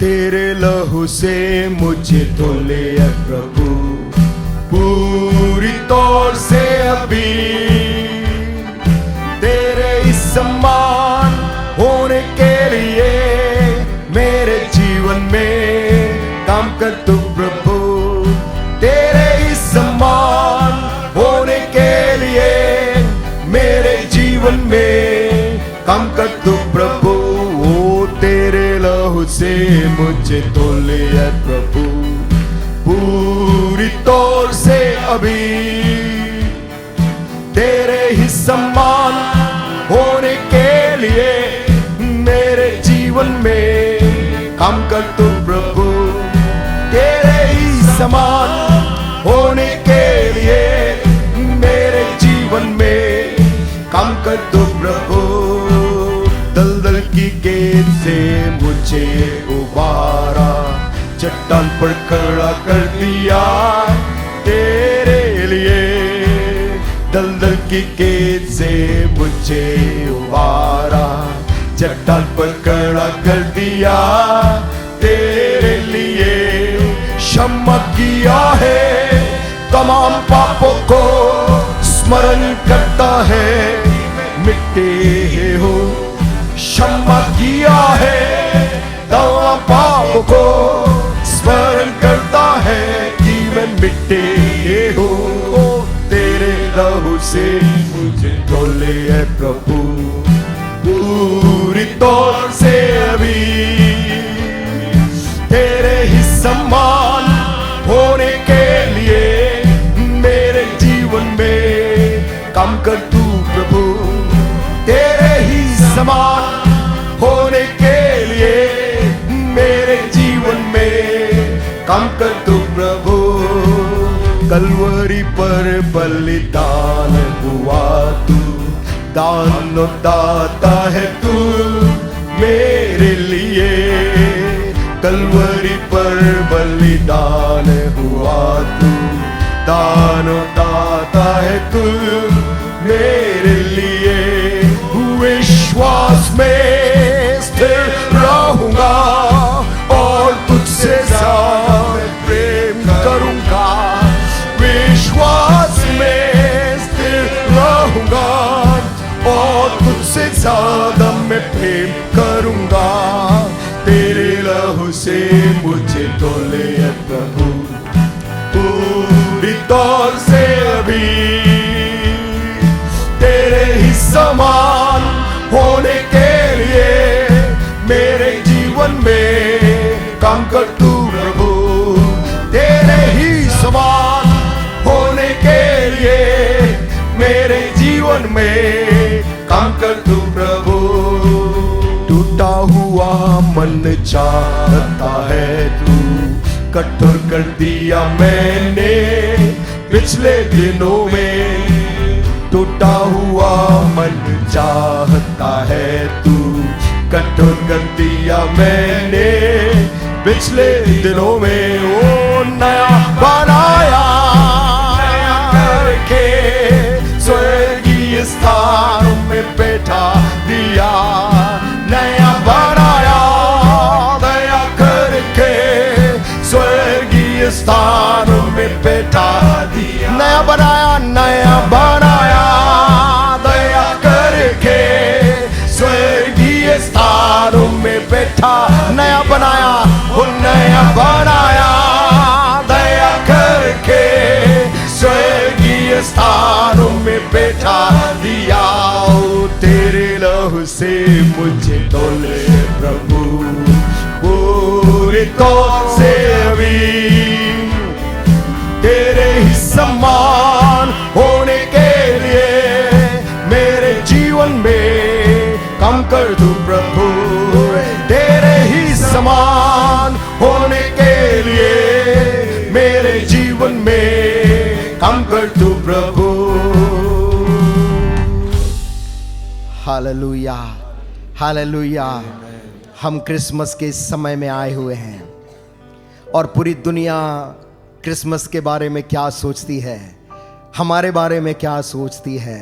तेरे लहू से मुझे धो ले प्रभु पूरी तौर से अभी। तेरे इस समान होने के लिए मेरे जीवन में काम कर तू प्रभु। तेरे इस समान होने के लिए मेरे जीवन में काम कर तू प्रभु। ओ तेरे लहू से मुझे धो ले प्रभु पूरी तौर से अभी। तेरे ही समान होने के लिए मेरे जीवन में काम कर तू प्रभु। तेरे ही समान होने के लिए मेरे जीवन में काम कर तू प्रभु। दलदल की गेट से मुझे उबारा, चट्टान पर खड़ा कर दिया तेरे लिए। दलदल की गेट से मुझे उबारा, चट्टान पर खड़ा कर दिया तेरे लिए। क्षमा किया है तमाम पापों को, स्मरण करता है मिटे हो। क्षमा किया है तमाम पापों को, स्मरण करता है कि मैं मिटे हो। तेरे लहू से मुझे धो ले प्रभु पूरी तौर से अभी। तेरे ही समान होने के लिए मेरे जीवन में काम कर तू प्रभु। तेरे ही समान होने के लिए मेरे जीवन में काम कर तू प्रभु। कलवरी पर बलिदान हुआ तू, दानो दाता है तू मेरे लिए। कलवरी पर बलिदान हुआ तू, दानो दाता है तू मेरे लिए। विश्वास में स्थिर रहूंगा और तुझसे ज्यादा प्रेम करूंगा। विश्वास में स्थिर रहूंगा और तुझसे ज्यादा मैं प्रेम करूंगा। तेरे लहू से मुझे धो ले प्रभु पूरी तौर से अभी। तेरे ही समान होने के लिए मेरे जीवन में काम कर तू प्रभु। तेरे ही समान होने के लिए मेरे जीवन में काम कर तू प्रभु। टूटा हुआ मन चाहता है तू, कठोर कर दिया मैंने पिछले दिनों में। टूटा हुआ मन चाहता है तू, कठोर कर दिया मैंने पिछले दिनों में। ओ नया बनाया करके स्वर्गीय स्थानों में बैठा दिया। नया बनाया दया करके स्वर्गीय स्थानों में बैठा दिया। नया बनाया, नया बनाया दया करके स्वर्गीय स्थानों में बैठा। नया बनाया, वो नया बनाया दया करके स्वर्गीय स्थानों में बैठा दिया। तेरे लहू से मुझे धो ले प्रभु पूरी तौर से अभी। तेरे ही समान होने के लिए मेरे जीवन में काम कर तू प्रभु। तेरे ही समान होने के लिए मेरे जीवन में काम कर तू प्रभु। Hallelujah, hallelujah. हम क्रिसमस के इस समय में आए हुए हैं और पूरी दुनिया क्रिसमस के बारे में क्या सोचती है, हमारे बारे में क्या सोचती है,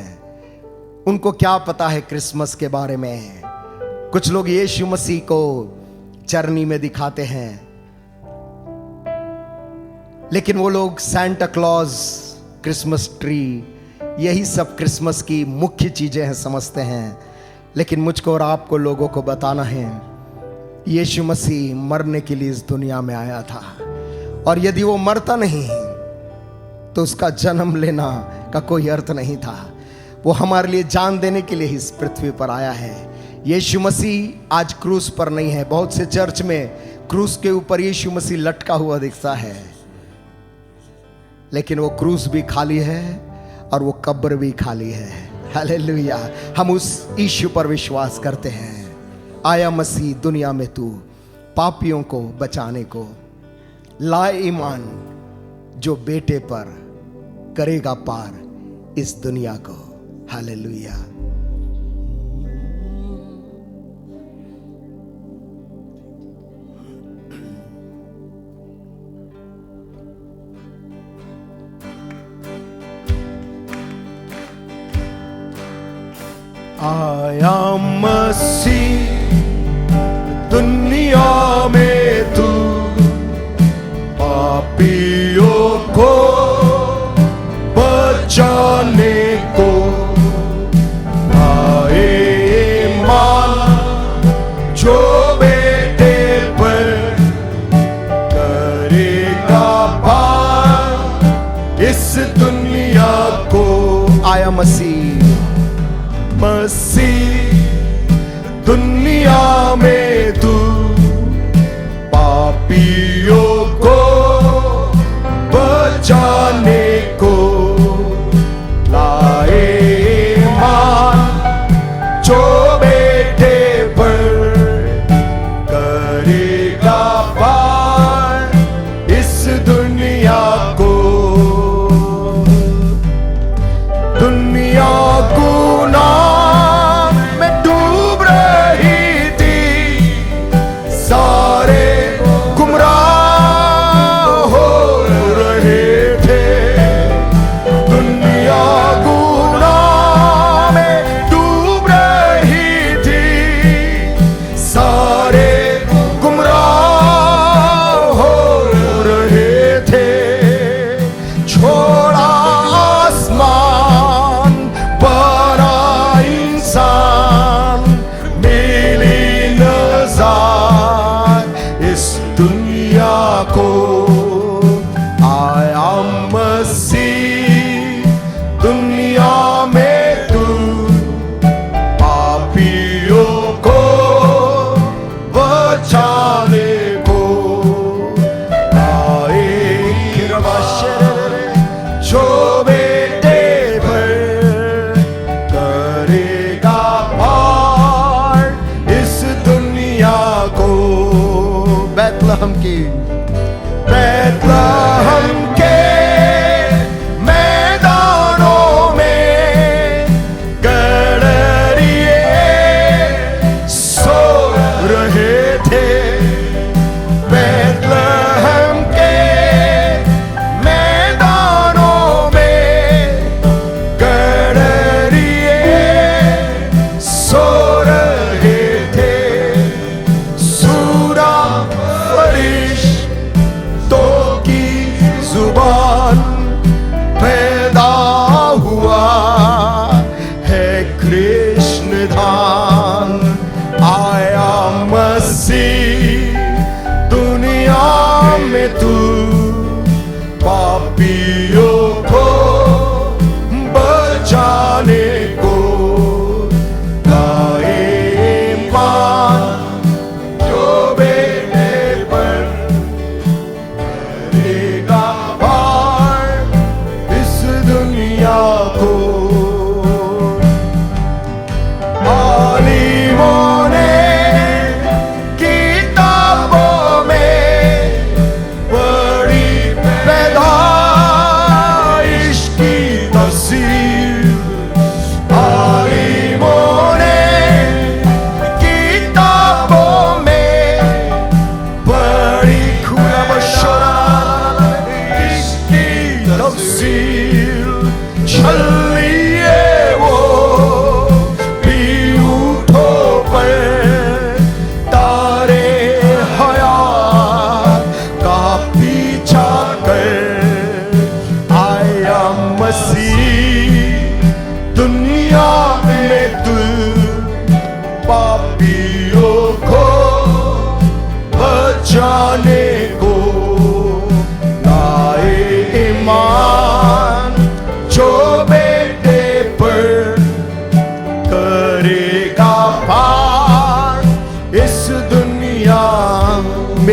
उनको क्या पता है क्रिसमस के बारे में। कुछ लोग यीशु मसीह को चरनी में दिखाते हैं, लेकिन वो लोग सैंटा क्लॉज, क्रिसमस ट्री, यही सब क्रिसमस की मुख्य चीजें हैं समझते हैं। लेकिन मुझको और आपको लोगों को बताना है, यीशु मसीह मरने के लिए इस दुनिया में आया था, और यदि वो मरता नहीं तो उसका जन्म लेना का कोई अर्थ नहीं था। वो हमारे लिए जान देने के लिए इस पृथ्वी पर आया है। यीशु मसीह आज क्रूस पर नहीं है। बहुत से चर्च में क्रूस के ऊपर यीशु मसीह लटका हुआ दिखता है, लेकिन वो क्रूस भी खाली है और वो कब्र भी खाली है। हालेलुया। हम उस यीशु पर विश्वास करते हैं। आया मसीह दुनिया में तू पापियों को बचाने को, लाए ईमान जो बेटे पर करेगा पार इस दुनिया को। हालेलुया। आया मसीह दुनिया में तू पापियों को बचाने को, आए ईमान जो बेटे पर करेगा पार इस दुनिया को। आया मसीह दुनिया में तू पापियों को बचाने को, लाए ईमान जो बेटे पर करेगा पार इस दुनिया को। दुनिया गुनाह में डूब रही थी, सारे गुमराह हो रहे थे। दुनिया गुनाह में डूब रही थी, सारे गुमराह हो रहे थे। छोड़ा आसमान बड़ा इंसान, मिली नज़ार इस दुनिया को। आया मसीह दुनिया में तू पापियों को बचाने को, आए जो बेटे पर करेगा पार इस दुनिया को। बैतलहम के मैदानों में गडरिए सो रहे थे। बैतलहम के मैदानों में गडरिए सो रहे थे। सूरा फरिश्ते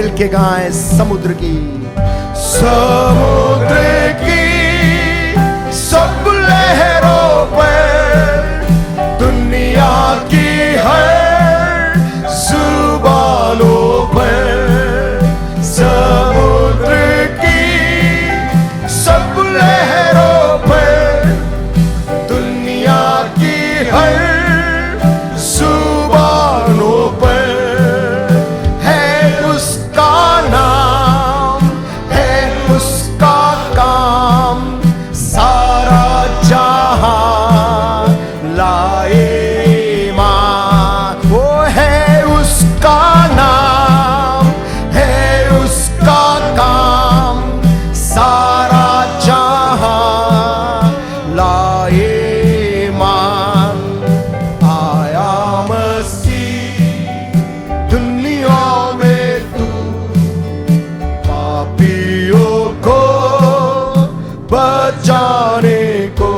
मिलके गाएं समुद्र की सब लहरों पर, दुनिया की हर जुबानों पर, समुद्र की सब लहरों पर, दुनिया की हर जुबानों पर है उसका नाम, है उसका काम, सारा जहां लाए मां। वो है उसका नाम, है उसका काम, सारा जहां लाए मान। आया मसीह दुनिया में तू, पापियों को बचाने को,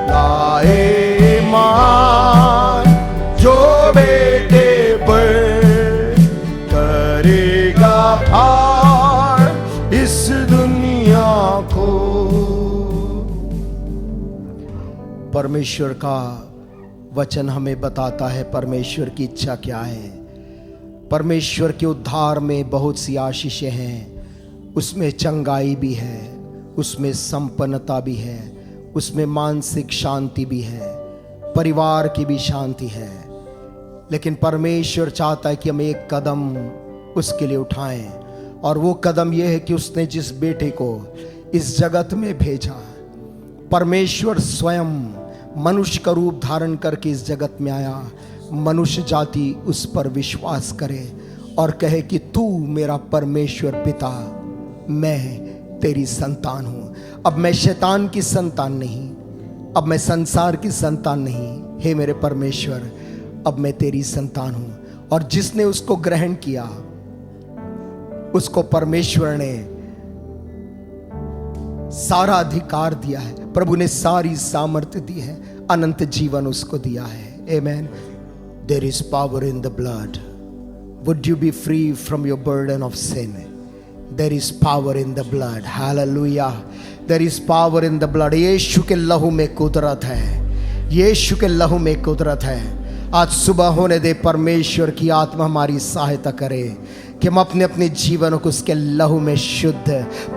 लाए मान जो बेटे पर करेगा पार इस दुनिया को। परमेश्वर का वचन हमें बताता है परमेश्वर की इच्छा क्या है। परमेश्वर के उद्धार में बहुत सी आशीषें हैं, उसमें चंगाई भी है, उसमें संपन्नता भी है, उसमें मानसिक शांति भी है, परिवार की भी शांति है। लेकिन परमेश्वर चाहता है कि हम एक कदम उसके लिए उठाएं, और वो कदम यह है कि उसने जिस बेटे को इस जगत में भेजा, परमेश्वर स्वयं मनुष्य का रूप धारण करके इस जगत में आया, मनुष्य जाति उस पर विश्वास करे और कहे कि तू मेरा परमेश्वर पिता, मैं तेरी संतान हूं। अब मैं शैतान की संतान नहीं, अब मैं संसार की संतान नहीं, हे मेरे परमेश्वर, अब मैं तेरी संतान हूं। और जिसने उसको ग्रहण किया उसको परमेश्वर ने सारा अधिकार दिया है, प्रभु ने सारी सामर्थ्य दी है, अनंत जीवन उसको दिया है। आमेन। There is power in the blood. Would you be free from your burden of sin? There is power in the blood. Hallelujah. There is power in the blood. यीशु के लहू में कुदरत है, यीशु के लहू में कुदरत है। आज सुबह होने दे, परमेश्वर की आत्मा हमारी सहायता करे कि हम अपने अपने जीवन को उसके लहू में शुद्ध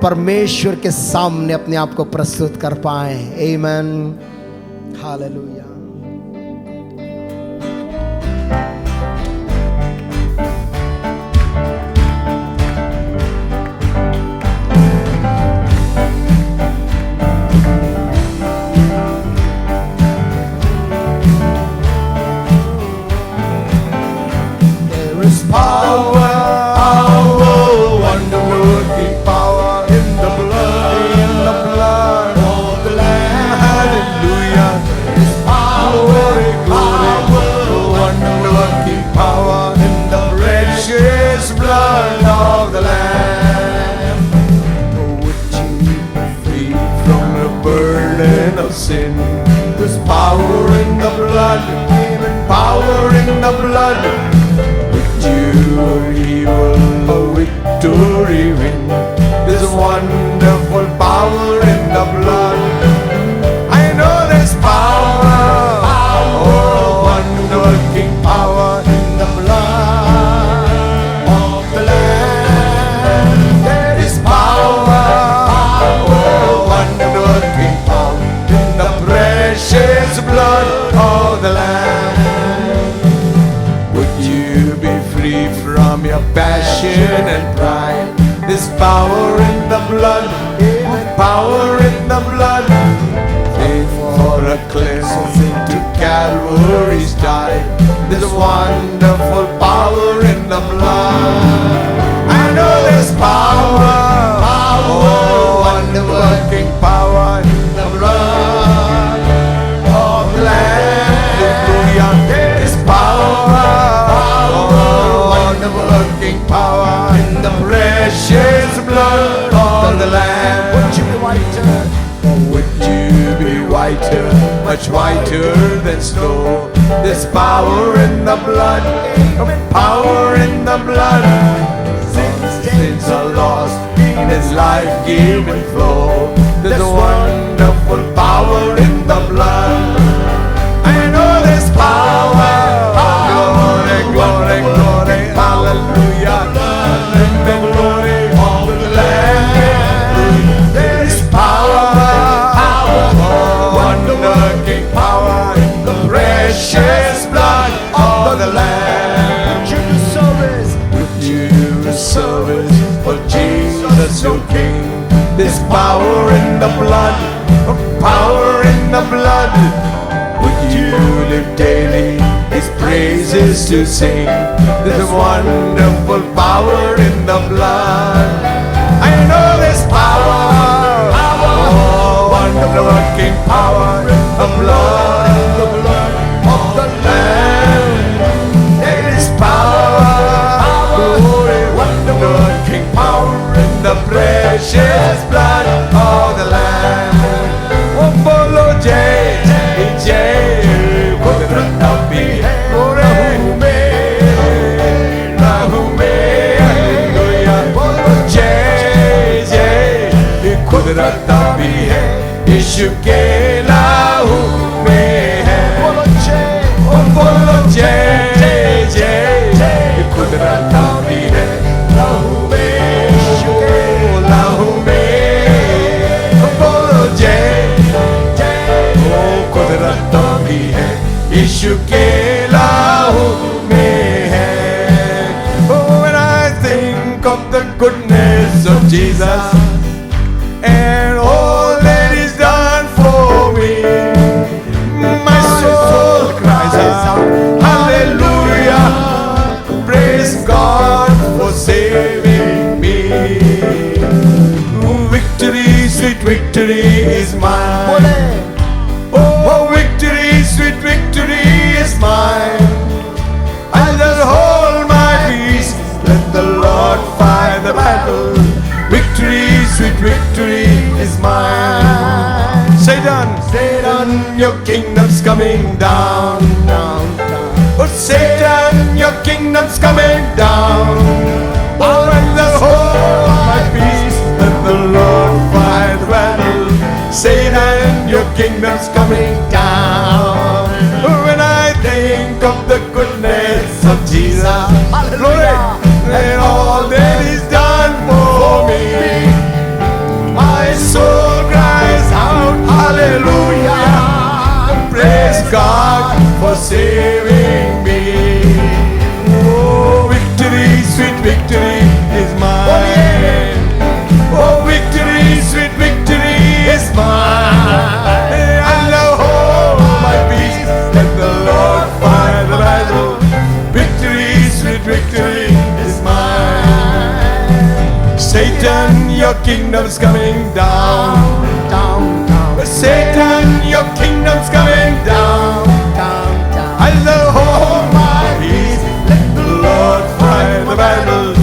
परमेश्वर के सामने अपने आप को प्रस्तुत कर पाए। आमीन। Hallelujah. Sin. There's power in the blood, power in the blood. With you he will a victory win. There's wonderful power in the blood. I know there's power, oh, wonder-working power in the blood of the Lamb. There is power, oh, wonder-working power in the precious blood of the Lamb. Would you be free from your passion and pride? There's power in the blood, power in the blood. Faith for a cleansing to Calvary's died. There's wonderful power in the blood. I know there's power, oh, wonder-working power in the blood of the Lamb. Hallelujah. There is power, oh, wonder-working power in the precious blood of the Lamb. Would you be whiter? Would you be whiter, much whiter than snow? There's power in the blood, power in the blood. His life-giving flow. There's a wonderful power in the blood. I know there's power. Glory, glory, glory, hallelujah. In the glory of the Lamb. There is power, wonder-working power in the precious blood of the Lamb. With you service for Jesus your King. There's power in the blood, power in the blood. Would you live daily His praises to sing? There's a wonderful power in the blood. I know there's power, wonderful working power in the blood of the Lamb. There is power, glory, wonderful working power in the precious blood of the Lamb. Oh, bolo jai, jai, kudrat abhi hai, Rahu mein, hallelujah. Bolo jai, jai, kudrat abhi hai, यीशु के लहू में है. बोलो जय जय जय, कुदरत भी है लहू में, लहू में. बोलो जय जय, ओ कुदरत भी है यीशु के लहू में है. Oh, when I think of the goodness of Jesus and all that He's done for me, my soul cries out, hallelujah, praise God for saving me. Victory, sweet victory is mine. Oh, victory, sweet victory is mine. I'll just hold my peace, let the Lord fight the battle. Victory, sweet victory is mine. Satan, Satan, your kingdom's coming down, down, down. Oh, Satan, your kingdom's coming down. Oh, and the hold my peace, let the Lord fight the battle. Satan, your kingdom's coming down. When I think of the goodness of Jesus, glory, and all that He's done for me, my soul cries out, hallelujah, praise God for saving me. Oh, victory, sweet victory is mine. Oh, victory, sweet victory is mine. And I hold my peace, let the Lord fight the battle. Victory, sweet victory is mine. Satan, your kingdom's coming down, down, down. Satan, your kingdom's coming down, down, down. I'll hold my peace, let the Lord fight the battle.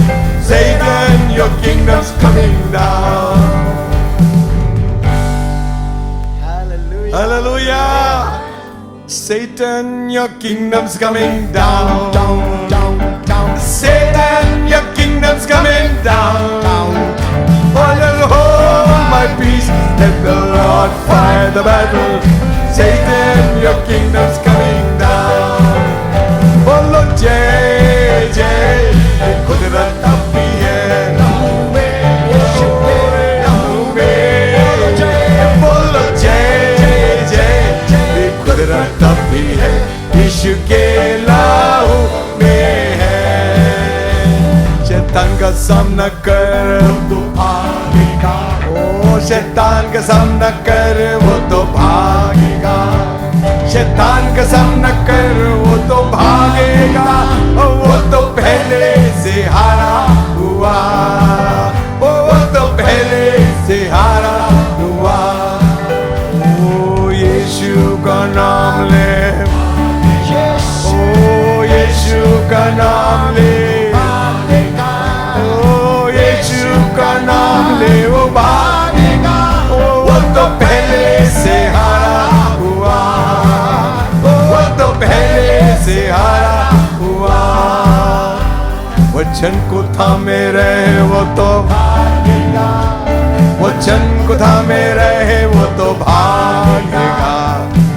Satan, your kingdom's coming down. Hallelujah. Satan, your kingdom's coming down, down, down, down. Satan, your kingdom's coming down, down. I'll hold my peace, let the Lord fight the battle. Satan, your kingdom's coming down. Bolo jai jai, kudrat abhi hai lehoo mein, Yeshu ke lehoo mein. Bolo jai jai, kudrat abhi hai यीशु के लहू में है. शैतान का सामना कर तो भागेगा. ओ शैतान का सामना कर वो तो भागेगा. शैतान का सामना कर वो तो भागेगा. वो तो पहले से हारा हुआ. वो तो पहले से हारा हुआ. ओ यीशु का नाम ले, ओ यीशु का नाम ले, ओ यीशु का नाम ले, वो भागेगा. वो तो पहले से हारा हुआ. वो तो पहले से हारा हुआ. वचन को थामे रहे वो तो भागेगा. वचन को थामे रहे वो तो भागेगा,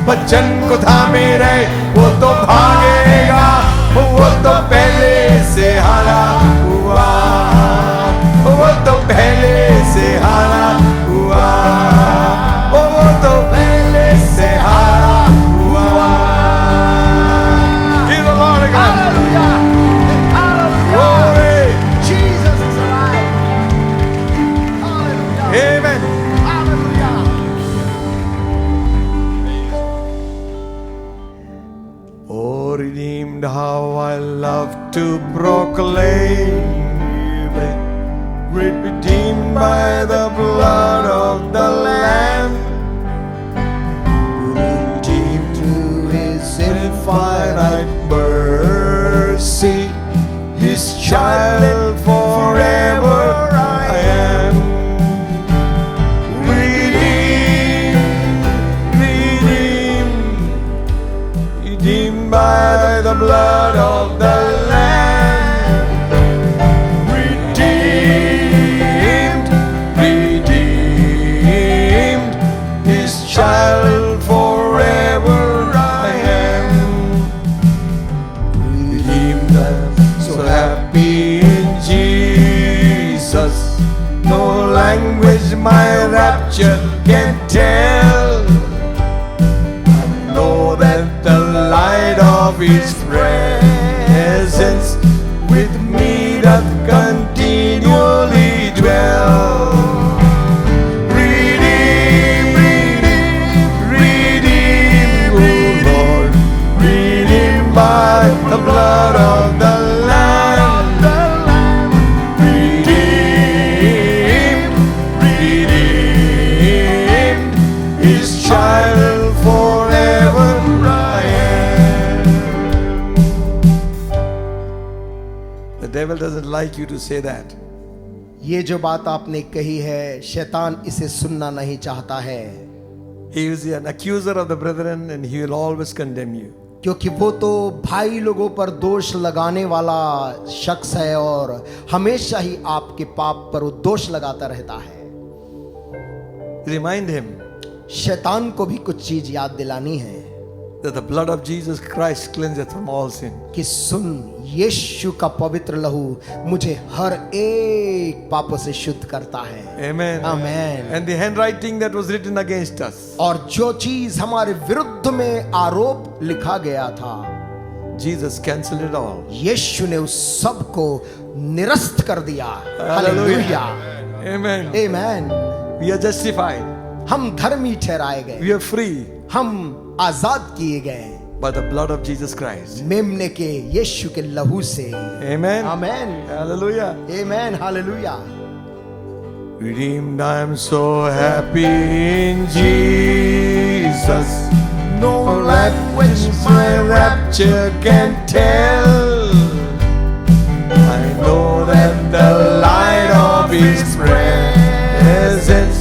वचन को थामे रहे वो तो भागेगा, वो तो पहले से हारा हुआ, वो तो पहले से हारा हुआ, वो तो पहले से हारा हुआ। Give the Lord a God. Glory. Jesus is alive. Hallelujah. Amen. Hallelujah. Oh, redeemed, how I love to proclaim it. Redeemed by the blood of the Lamb, redeemed to His infinite mercy, His child forever I am. Redeemed by the blood of the Lamb, redeemed, His child forever I am. Redeemed, so happy in Jesus, no language my rapture can tell. Know that the light of His presence with me doth continually dwell. Redeemed, O Lord, redeemed by the blood of the Lamb, redeemed, His child forever I am. The devil doesn't like you to say that. ये जो बात आपने कही है, शैतान इसे सुनना नहीं चाहता है, He is an accuser of the brethren and he will always condemn you. क्योंकि वो तो भाई लोगों पर दोष लगाने वाला शख्स है और हमेशा ही आपके पाप पर वो दोष लगाता रहता है। Remind him शैतान को भी कुछ चीज याद दिलानी है that the blood of Jesus Christ cleanseth from all sin. कि सुन, यीशु का पवित्र लहू मुझे हर एक पापों से शुद्ध करता है। Amen. Amen. And the handwriting that was written against us, और जो चीज हमारे विरुद्ध में आरोप लिखा गया था, Jesus canceled it all. यीशु ने उस सब को निरस्त कर दिया। Hallelujah. Amen. Amen. We are justified. हम धर्मी ठहराए गए, We are free हम आजाद किए गए by the blood of Jesus Christ. मेमने के यीशु के लहू से। Amen. Amen. Hallelujah. Amen. Hallelujah. Redeemed, I am so happy in Jesus. No language my rapture can tell. I know that the light of His presence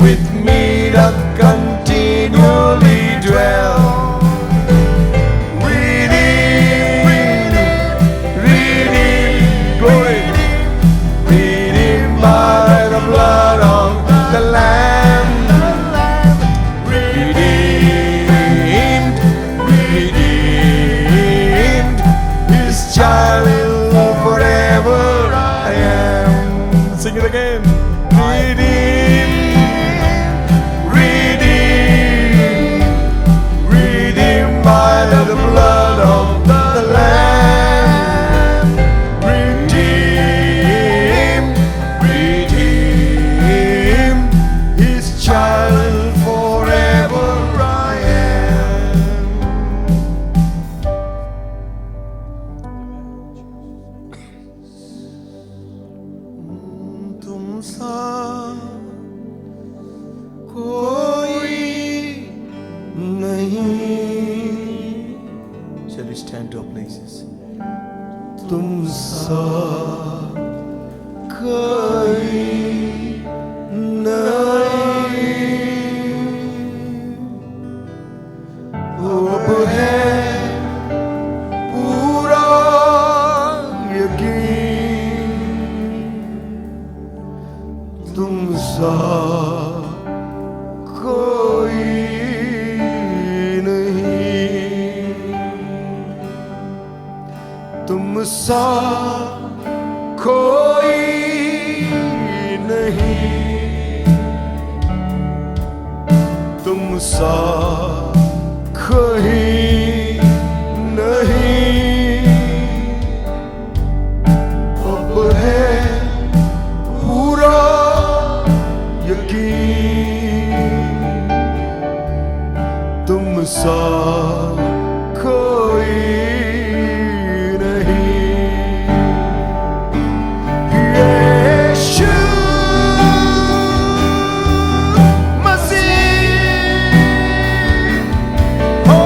with me doth continually dwell. Glory. Redeemed by the blood of the Lamb, redeemed, His child forever I am. Sing it again. Redeemed by the blood of the Lamb, redeemed, His child forever I am. तुम सा कोई नहीं। Shall we stand to our places? तुम सा कोई नहीं, अब है पूरा यकीन, तुम सा कोई नहीं, तुम सा कहीं नहीं। अब है पूरा यकीन, तुम सा कोई नहीं। यीशु मसीह, ओ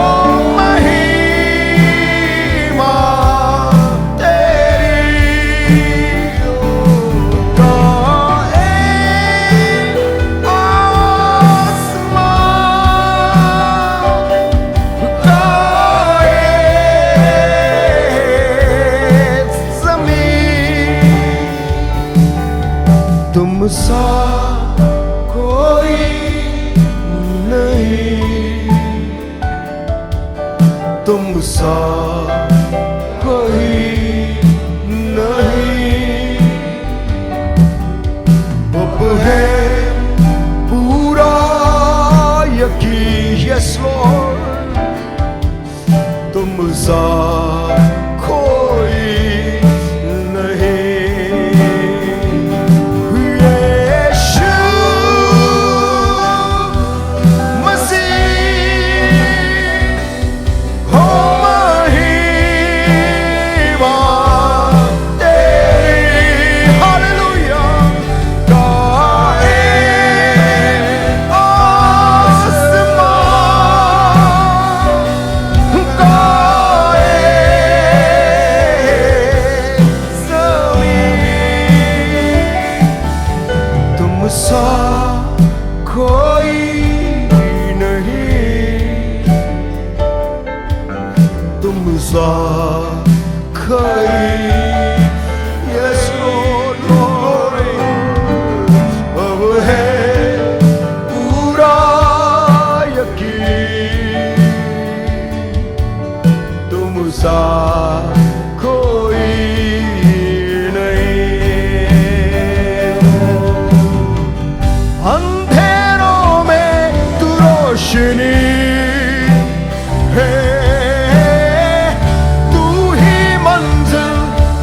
महिमा तेरी, तुम सा कोई नहीं, तुम सा कोई नहीं। अब है पूरा यकीन, यस लॉर्ड, तुम सा कोई सा कोई नहीं, तुम सा कोई, यस लॉर्ड, अब है पूरा यकीन, तुम सा कोई है, तू ही मंजिल,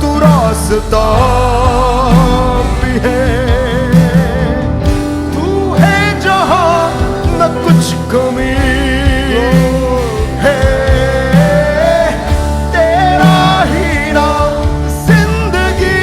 तू रास्ता भी है, तू है जहां न कुछ कमी है, तेरा ही नाम जिंदगी।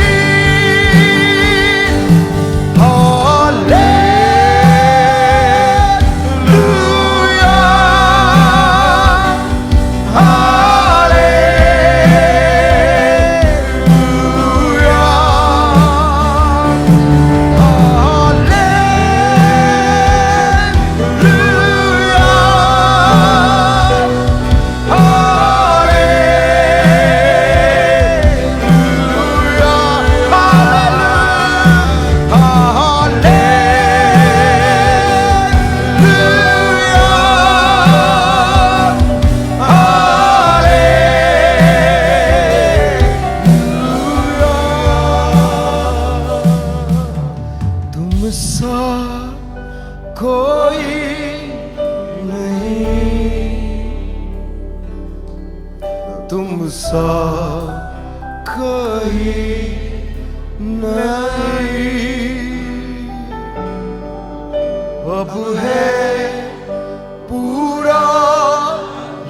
सा कोई नहीं, तुम सा कोई नहीं। अब है पूरा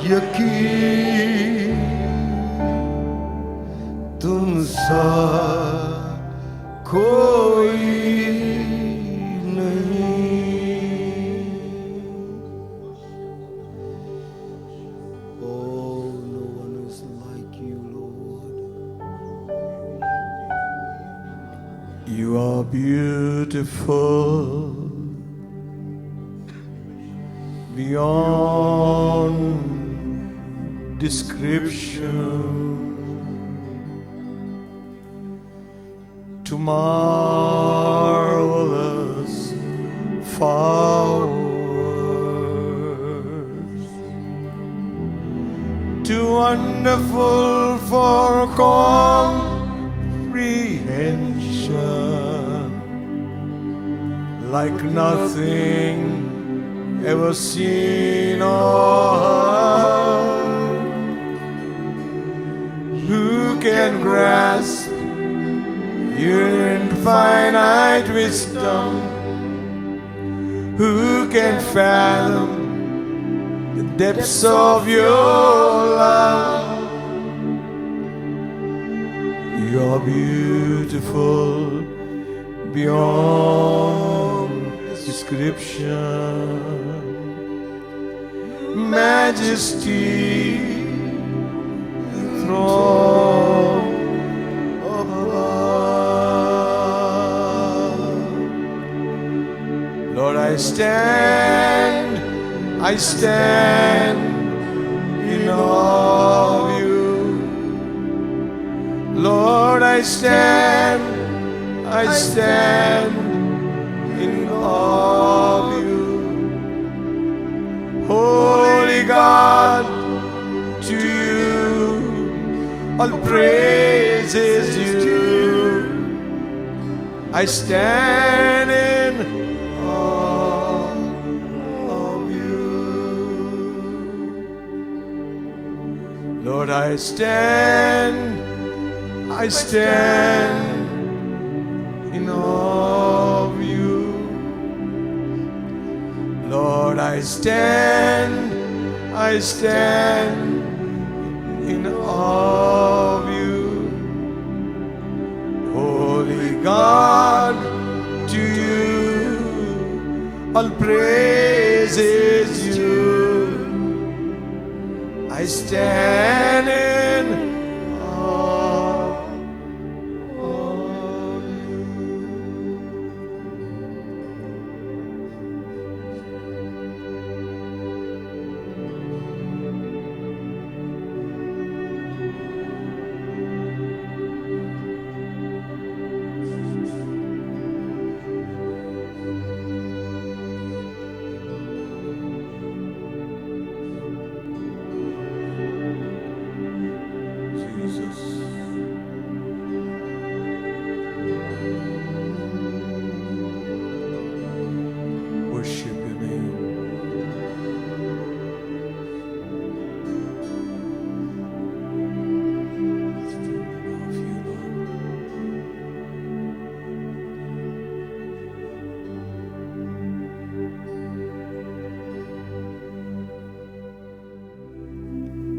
यकीन, तुम सा कोई You are beautiful beyond description, too marvelous for words to wonderful for comprehension, like nothing ever seen or heard. Who can grasp your infinite wisdom? Who can fathom the depths of your love? You're beautiful beyond description. Majesty, throne above. Lord, I stand in awe of you. Lord, I stand in awe of you. Holy God, to you all praise is due. I stand in awe of you. Lord, I stand in awe of you. Lord, I stand in awe of you. Holy God, to you all praise is due. I stand in awe of you. Jesus. Worship your name. Of you, Lord.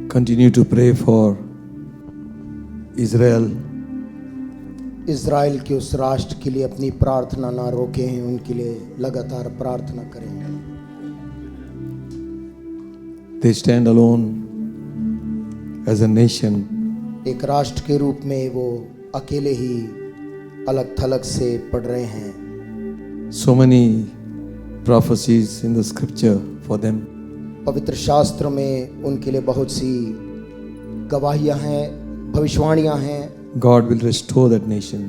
Continue to pray for Israel. Israel के उस राष्ट्र के लिए अपनी प्रार्थना ना रोकें, उनके लिए लगातार प्रार्थना करें। They stand alone as a nation. एक राष्ट्र के रूप में वो अकेले ही अलग थलग से पड़ रहे हैं। So many prophecies in the scripture for them. पवित्र शास्त्र में उनके लिए बहुत सी गवाहियां हैं, भविष्यवाणियां हैं God will restore that nation.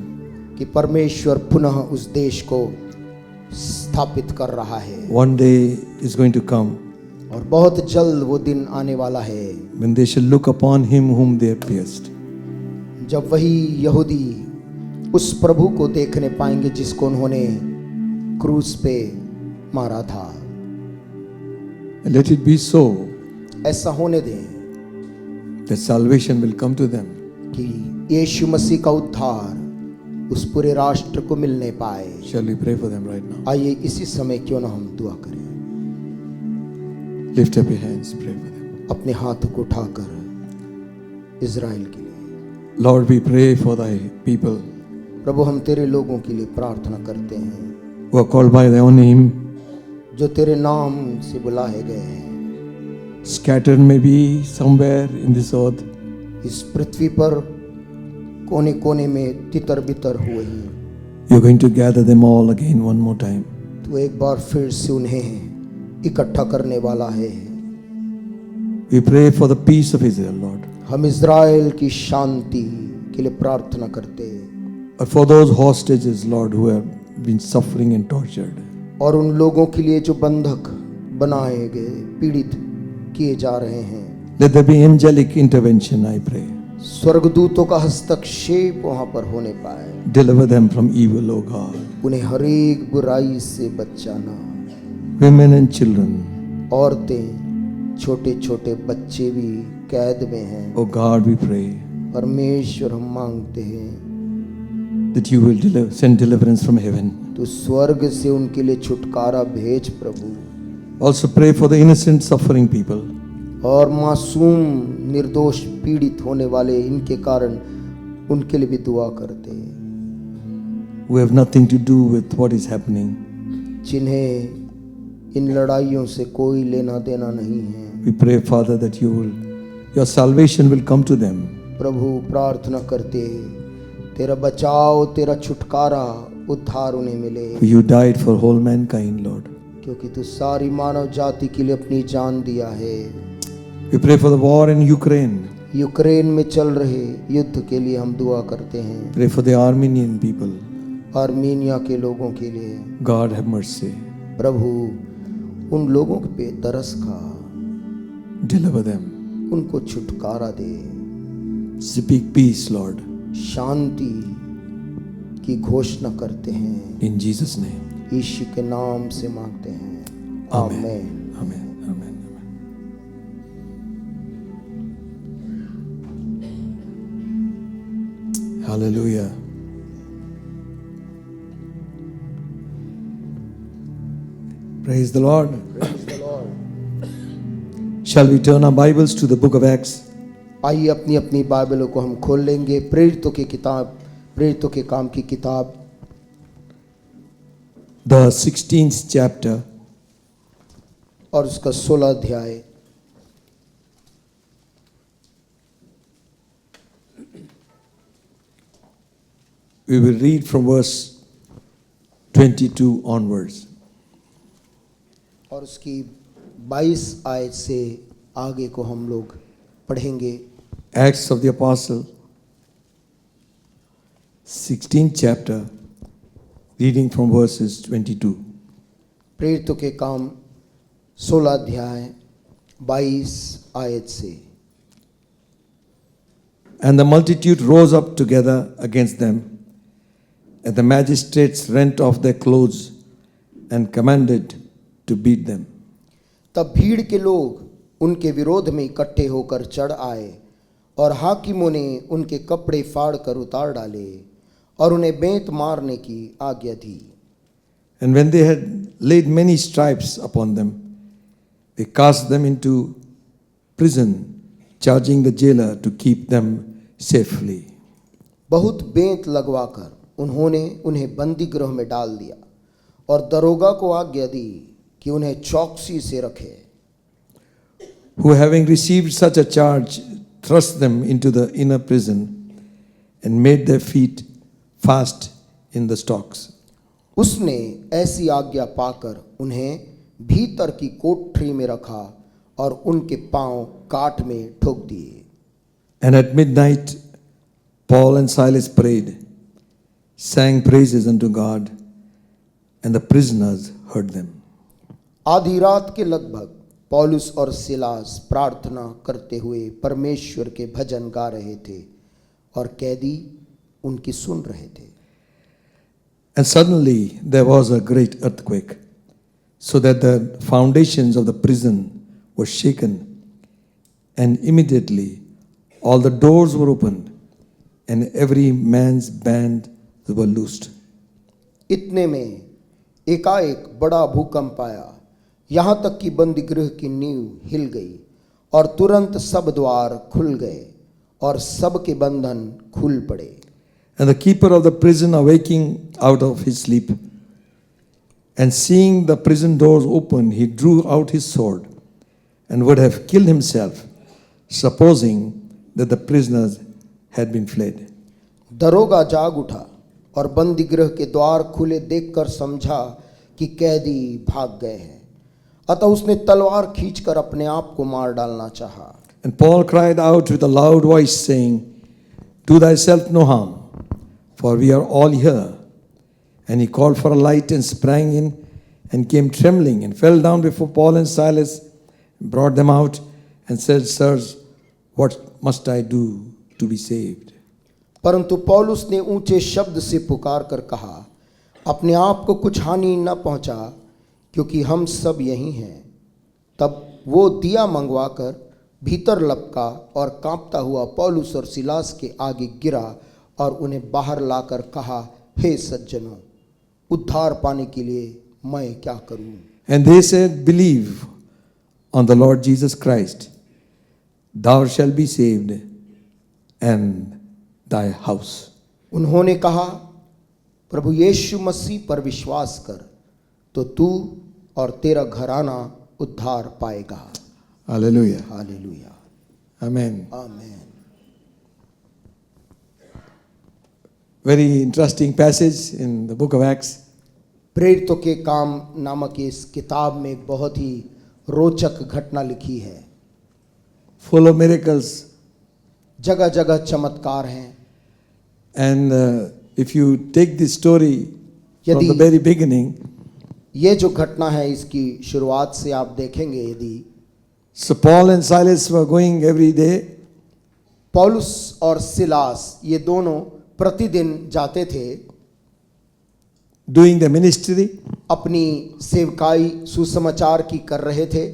कि परमेश्वर पुनः उस देश को स्थापित कर रहा है। One day is going to come और बहुत जल्द वो दिन आने वाला है when they shall look upon him whom they have pierced. जब वही यहूदी उस प्रभु को देखने पाएंगे जिसको उन्होंने क्रूस पे मारा था। And let it be so ऐसा होने दें that salvation will come to them. कि यीशु मसीह का उद्धार उस पूरे राष्ट्र को मिलने पाए। Shall we pray for them right now? आइए इसी समय क्यों ना हम दुआ करें। Lift up your hands, pray for them. अपने हाथों को उठाकर इज़राइल के लिए। Lord, we pray for thy people प्रभु हम तेरे लोगों के लिए प्रार्थना करते हैं who are called by thy own name, जो तेरे नाम से बुलाए गए हैं। scattered maybe somewhere in this earth. इस पृथ्वी पर कोने कोने में तितर बितर हुए हैं। You're going to gather them all again one more time. तो एक बार फिर से उन्हें इकट्ठा करने वाला है। We pray for the peace of Israel, Lord. हम इज़राइल की शांति के लिए प्रार्थना करते हैं But for those hostages, Lord, who have been suffering and tortured. और उन लोगों के लिए जो बंधक बनाए गए, पीड़ित किए जा रहे हैं। Let there be angelic intervention, I pray. स्वर्गदूतों का हस्तक्षेप वहां पर होने पाए, Deliver them from evil, O God. उन्हें हर एक बुराई से बचाना। Women and children, औरतें, छोटे छोटे बच्चे भी कैद में हैं। O God, we pray परमेश्वर हम मांगते हैं that you will send deliverance from heaven. तू स्वर्ग से उनके लिए छुटकारा भेज प्रभु। Also pray for the innocent suffering people. और मासूम निर्दोष पीड़ित होने वाले इनके कारण उनके लिए भी दुआ करते हैं, Who have nothing to do with what is happening. जिन्हें इन लड़ाइयों से कोई लेना देना नहीं है। We pray, Father, that your salvation will come to them. प्रभु प्रार्थना करते तेरा बचाव, तेरा छुटकारा, उद्धार उन्हें मिले, You died for whole mankind, Lord. क्योंकि तू सारी मानव जाति के लिए अपनी जान दिया है। We pray for the war in Ukraine. Ukraine में चल रहे युद्ध के लिए हम दुआ करते हैं। Pray for the Armenian people. Armenia के लोगों के लिए God have mercy. प्रभु उन लोगों पे तरस खा, Deliver them. उनको छुटकारा दे, Speak peace, Lord. शांति की घोषणा करते हैं। In Jesus' name. यीशु के नाम से मांगते हैं, Amen. आमीन। Amen. Amen. Amen. Hallelujah. Praise the Lord. Praise the Lord. Shall we turn our Bibles to the book of Acts? आइए अपनी अपनी बाइबलों को हम खोल लेंगे। प्रेरितों की किताब, प्रेरितों के काम की किताब, The 16th chapter. और उसका 16 अध्याय। We will read from verse 22 onwards. और उसकी 22 आयत से आगे को हम लोग पढ़ेंगे। Acts of the Apostle, 16th chapter, reading from verses 22. प्रेरितों के काम 16 अध्याय 22 आयत से। And the multitude rose up together against them, and the magistrates rent off their clothes and commanded to beat them. तब भीड़ के लोग उनके विरोध में इकट्ठे होकर चढ़ आए और हाकिमों ने उनके कपड़े फाड़ कर उतार डाले और उन्हें बेंत मारने की आज्ञा दी। And when they had laid many stripes upon them, they cast them into prison, charging the jailer to keep them safely. बहुत बेंत लगवाकर उन्होंने उन्हें बंदी गृह में डाल दिया और दरोगा को आज्ञा दी कि उन्हें चौकसी से रखे। Who having received such a charge, thrust them into the inner prison and made their feet fast in the stocks. उसने ऐसी आज्ञा पाकर उन्हें भीतर की कोठरी में रखा और उनके पांव काट में ठोक दिए। And at midnight, Paul and Silas prayed, sang praises unto God, and the prisoners heard them. आधी रात के लगभग पौलुस और सिलास प्रार्थना करते हुए परमेश्वर के भजन गा रहे थे और कैदी उनकी सुन रहे थे। And suddenly there was a great earthquake, so that the foundations of the prison were shaken, and immediately all the doors were opened, and every man's bands were loosed. इतने में एकाएक बड़ा भूकंप आया, यहाँ तक कि बंदी गृह की नींव हिल गई और तुरंत सब द्वार खुल गए और सब के बंधन खुल पड़े। And the keeper of the prison, awaking out of his sleep, and seeing the prison doors open, he drew out his sword and would have killed himself, supposing that the prisoners had been fled. दरोगा जाग उठा और बंदी गृह के द्वार खुले देखकर समझा कि कैदी भाग गए हैं, अतः उसने तलवार खींचकर अपने आप को मार डालना चाहा। And Paul cried out with a loud voice, saying, Do thyself no harm, for we are all here. And he called for a light and sprang in and came trembling and fell down before Paul and Silas, and brought them out and said, Sirs, what must I do to be saved? परंतु पौलुस ने ऊंचे शब्द से पुकार कर कहा, अपने आप को कुछ हानि न पहुंचा, क्योंकि हम सब यही हैं। तब वो दिया मंगवाकर भीतर लपका और कांपता हुआ पौलुस और सिलास के आगे गिरा और उन्हें बाहर लाकर कहा, हे सज्जनों, उद्धार पाने के लिए मैं क्या करूं? And they said, Believe on the Lord Jesus Christ, thou shalt be saved, and thy house. उन्होंने कहा, प्रभु यीशु मसीह पर विश्वास कर, तो तू और तेरा घराना उद्धार पाएगा। Hallelujah. Hallelujah, Amen. आमीन। Very interesting passage in the book of Acts. प्रेरितों के काम नामक इस किताब में एक बहुत ही रोचक घटना लिखी है। Full of miracles. जगह जगह चमत्कार हैं। And if you take this story from the यदि very beginning, ये जो घटना है इसकी शुरुआत से आप देखेंगे, यदि so Paul and Silas were going every day, पौलुस और सिलास ये दोनों प्रतिदिन जाते थे doing the ministry, अपनी सेवकाई सुसमाचार की कर रहे थे,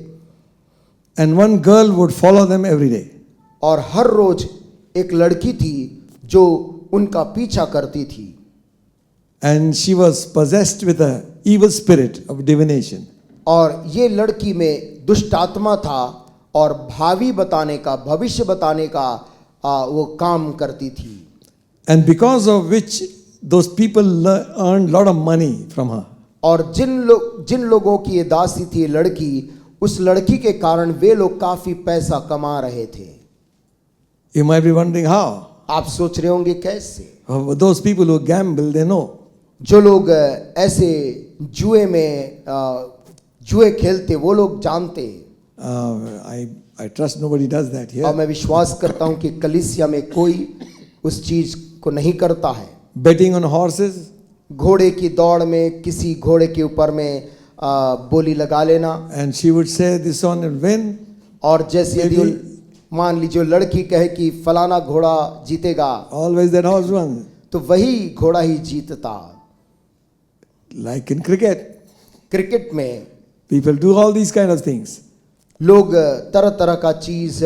and one girl would follow them every day. और हर रोज एक लड़की थी जो उनका पीछा करती थी, And she was possessed with a evil spirit of divination. और ये लड़की में दुष्ट आत्मा था और भावी बताने का, भविष्य बताने का वो काम करती थी। And because of which those people earned lot of money from her. और जिन लोगों की ये दासी थी लड़की, उस लड़की के कारण वे लोग काफी पैसा कमा रहे थे। You might be wondering how. आप सोच रहे होंगे कैसे? Those people who gamble, they know. जो लोग ऐसे जुए में जुए खेलते, वो लोग जानते। I trust nobody does that here. और मैं विश्वास करता हूं कि कलीसिया में कोई उस चीज को नहीं करता है। Betting on horses, घोड़े की दौड़ में किसी घोड़े के ऊपर में बोली लगा लेना, and she would say this one will win. और जैसे यदि मान लीजिए लड़की कहे कि फलाना घोड़ा जीतेगा, Always that horse won. तो वही घोड़ा ही जीतता। Like in cricket, क्रिकेट में people do all these kind of things लोग तरह तरह का चीज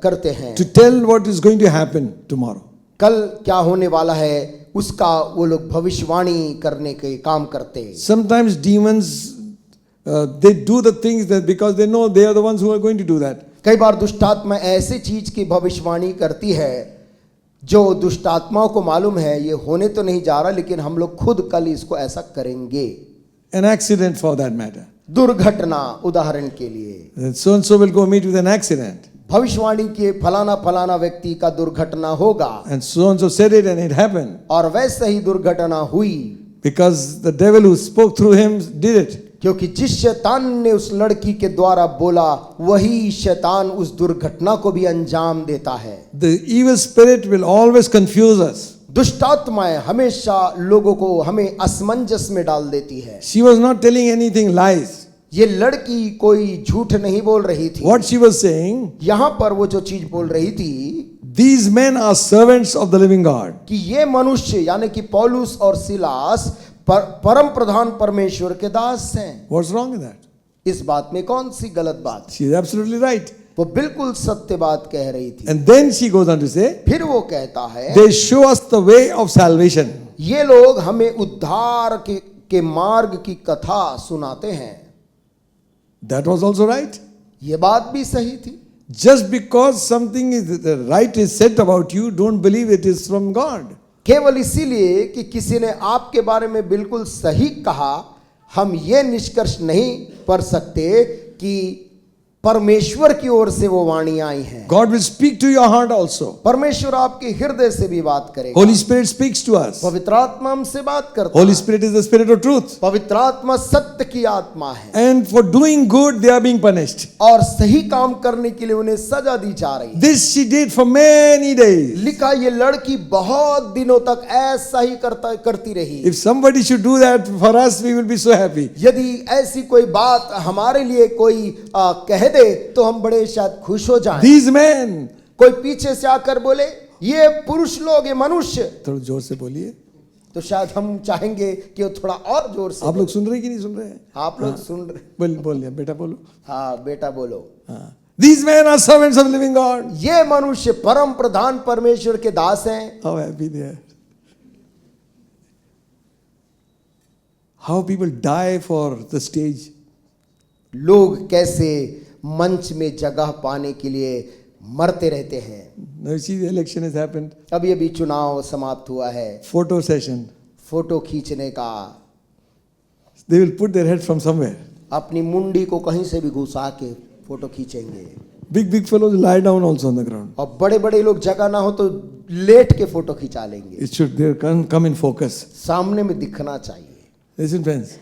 करते हैं, to tell what is going to happen tomorrow. कल क्या होने वाला है उसका वो लोग भविष्यवाणी करने के काम करते हैं। Sometimes demons, they do the things that because they know they are the ones who are going to do that. कई बार दुष्टात्मा ऐसे चीज की भविष्यवाणी करती है जो दुष्टात्माओं को मालूम है ये होने तो नहीं जा रहा, लेकिन हम लोग खुद कल इसको ऐसा करेंगे। An accident for that matter. दुर्घटना उदाहरण के लिए, So and so will go meet with an accident. भविष्यवाणी के फलाना फलाना व्यक्ति का दुर्घटना होगा, And so said it and it happened. और वैसे ही दुर्घटना हुई, Because the devil who spoke through him did it. क्योंकि जिस शैतान ने उस लड़की के द्वारा बोला वही शैतान उस दुर्घटना को भी अंजाम देता है। The evil spirit will always confuse us. दुष्टात्माएं हमेशा लोगों को हमें असमंजस में डाल देती है। She was not telling anything lies. ये लड़की कोई झूठ नहीं बोल रही थी। What she was saying, यहाँ पर वो जो चीज बोल रही थी, these men are servants of the living God. कि ये मनुष्य यानी कि पौलुस और सिलास परम प्रधान परमेश्वर के दास हैं। What's wrong with that? इस बात में कौन सी गलत बात? She is absolutely right. वो बिल्कुल सत्य बात कह रही थी। And then she goes on to say, फिर वो कहता है, they show us the way of salvation. ये लोग हमें उद्धार के मार्ग की कथा सुनाते हैं। That was also right. ये बात भी सही थी। Just because something is right is said about you, don't believe it is from God. केवल इसीलिए कि किसी ने आपके बारे में बिल्कुल सही कहा, हम ये निष्कर्ष नहीं कर सकते कि परमेश्वर की ओर से वो वाणी आई है। God will speak to your heart also. परमेश्वर आपके हृदय से भी बात करेगा। Holy Spirit speaks to us. पवित्र आत्मा हमसे बात करता Holy है। Spirit is the Spirit of truth. पवित्र आत्मा सत्य की आत्मा है, And for doing good, they are being punished. और सही काम करने के लिए उन्हें सजा दी जा रही है। This she did for many days. लिखा ये लड़की बहुत दिनों तक ऐसा ही करती रही। If somebody should do that for us, we will be so happy. यदि ऐसी कोई बात हमारे लिए कोई कहे दे दे तो हम बड़े शायद खुश हो जाएं। These men, कोई पीछे से आकर बोले ये पुरुष लोग, ये मनुष्य, थोड़ा जोर से बोलिए। तो शायद हम चाहेंगे कि वो थोड़ा और जोर से। आप लोग सुन रहे हैं कि नहीं सुन रहे हैं? आप लोग सुन रहे? बोलिए बेटा बोलो। हाँ बेटा बोलो। हाँ। These men are servants of living God. ये मनुष्य परम प्रधान परमेश्वर के दास हैं। How happy they are. How people die for the stage. लोग कैसे मंच में जगह पाने के लिए मरते रहते हैं। Now you see the election has happened. अभी अभी चुनाव समाप्त हुआ है, Photo session. फोटो खींचने का। They will put their head from somewhere. अपनी मुंडी को कहीं से भी घुसा के फोटो खींचेंगे। Big fellows lie down also on the ground. और बड़े बड़े लोग जगह ना हो तो लेट के फोटो खिंचा लेंगे। It should they come in focus. सामने में दिखना चाहिए। Listen friends,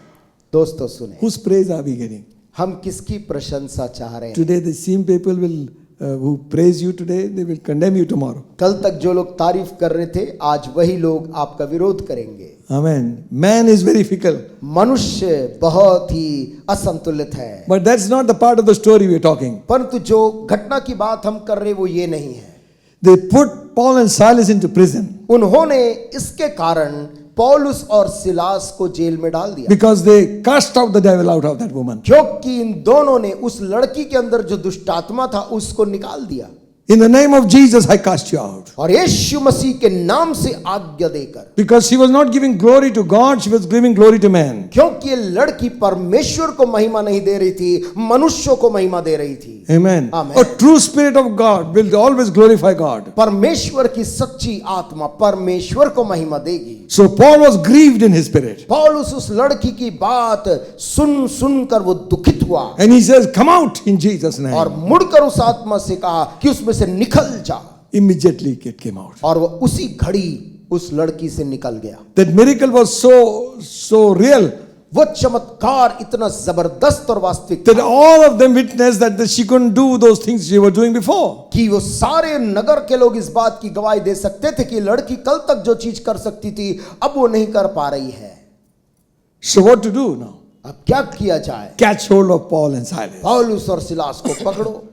दोस्तों सुने, whose praise are we getting? हम किसकी प्रशंसा चाह रहे हैं? Today the same people will who praise you today, they will condemn you tomorrow. कल तक जो लोग तारीफ कर रहे थे, आज वही लोग आपका विरोध करेंगे। Amen. Man is very fickle. मनुष्य बहुत ही असंतुलित है। But that's not the part of the story we are talking. परंतु जो घटना की बात हम कर रहे वो ये नहीं है। They put Paul and Silas into prison उन्होंने इसके कारण पौलुस और सिलास को जेल में डाल दिया, because they cast out the devil out of that woman. क्योंकि इन दोनों ने उस लड़की के अंदर जो दुष्ट आत्मा था उसको निकाल दिया। In the name of Jesus, I cast you out. और यीशु मसीह के नाम से आज्ञा देकर, Because she was not giving glory to God, she was giving glory to man. क्योंकि ये लड़की परमेश्वर को महिमा नहीं दे रही थी, मनुष्यों को महिमा दे रही थी। Amen. Amen. A true spirit of God will always glorify God. परमेश्वर की सच्ची आत्मा परमेश्वर को महिमा देगी। So Paul was grieved in his spirit. पौलुस उस लड़की की बात सुन सुनकर वो दुखित हुआ And he says, come out in Jesus' और name. मुड़कर उस आत्मा से कहा कि उसमें से निकल जा। Immediately it came out. और वो उसी घड़ी उस लड़की से निकल गया। That miracle was so real वो चमत्कार इतना जबरदस्त और वास्तविक that all of them witnessed that she couldn't do those things she was doing before. कि वो सारे नगर के लोग इस बात की गवाही दे सकते थे कि लड़की कल तक जो चीज कर सकती थी अब वो नहीं कर पा रही है। So what to do now? अब क्या किया जाए? Catch hold of Paul and Silas. पौलुस और सिलास को पकड़ो।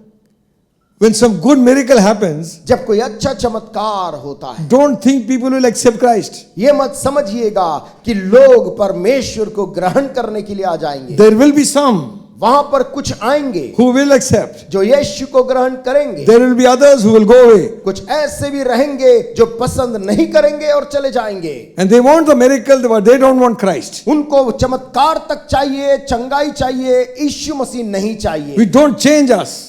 When some good miracle happens, जब कोई अच्छा चमत्कार होता है, don't think people will accept Christ. ये मत समझिएगा कि लोग परमेश्वर को ग्रहण करने के लिए आ जाएंगे। There will be some वहां पर कुछ आएंगे who will accept. जो यीशु को ग्रहण करेंगे, There will be others who will go away. कुछ ऐसे भी रहेंगे जो पसंद नहीं करेंगे और चले जाएंगे। And they want the miracle, but they don't want Christ. उनको चमत्कार तक चाहिए, चंगाई चाहिए, यीशु मसीह नहीं चाहिए। We don't change us.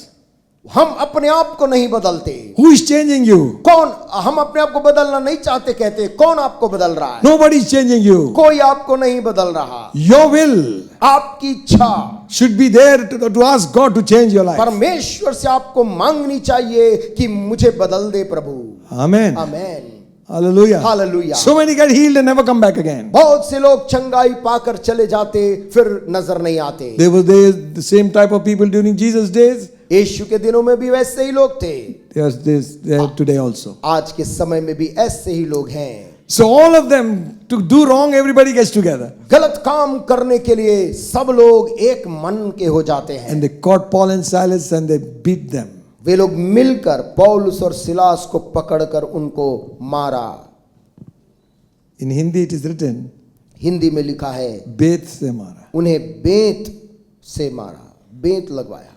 हम अपने आप को नहीं बदलते। Who is changing you? कौन? हम अपने आप को बदलना नहीं चाहते कहते, कौन आपको बदल रहा है? Nobody is changing you. कोई आपको नहीं बदल रहा। Your will आपकी इच्छा should be there to ask God to change your life. परमेश्वर से आपको मांगनी चाहिए कि मुझे बदल दे प्रभु। Amen. Amen. Hallelujah. Hallelujah. So many get healed and never come back again. बहुत से लोग चंगाई पाकर चले जाते फिर नजर नहीं आते। There were the same type of people during Jesus' days. यीशु के दिनों में भी वैसे ही लोग थे। They are today also. आज के समय में भी ऐसे ही लोग हैं। So all of them, to do wrong, everybody gets together. गलत काम करने के लिए सब लोग एक मन के हो जाते हैं। And they caught Paul and Silas and they beat them. वे लोग मिलकर पौलुस और सिलास को पकड़कर उनको मारा। In Hindi it is written, Hindi में लिखा है बेत से मारा. उन्हें बेंत से मारा, बेंत लगवाया।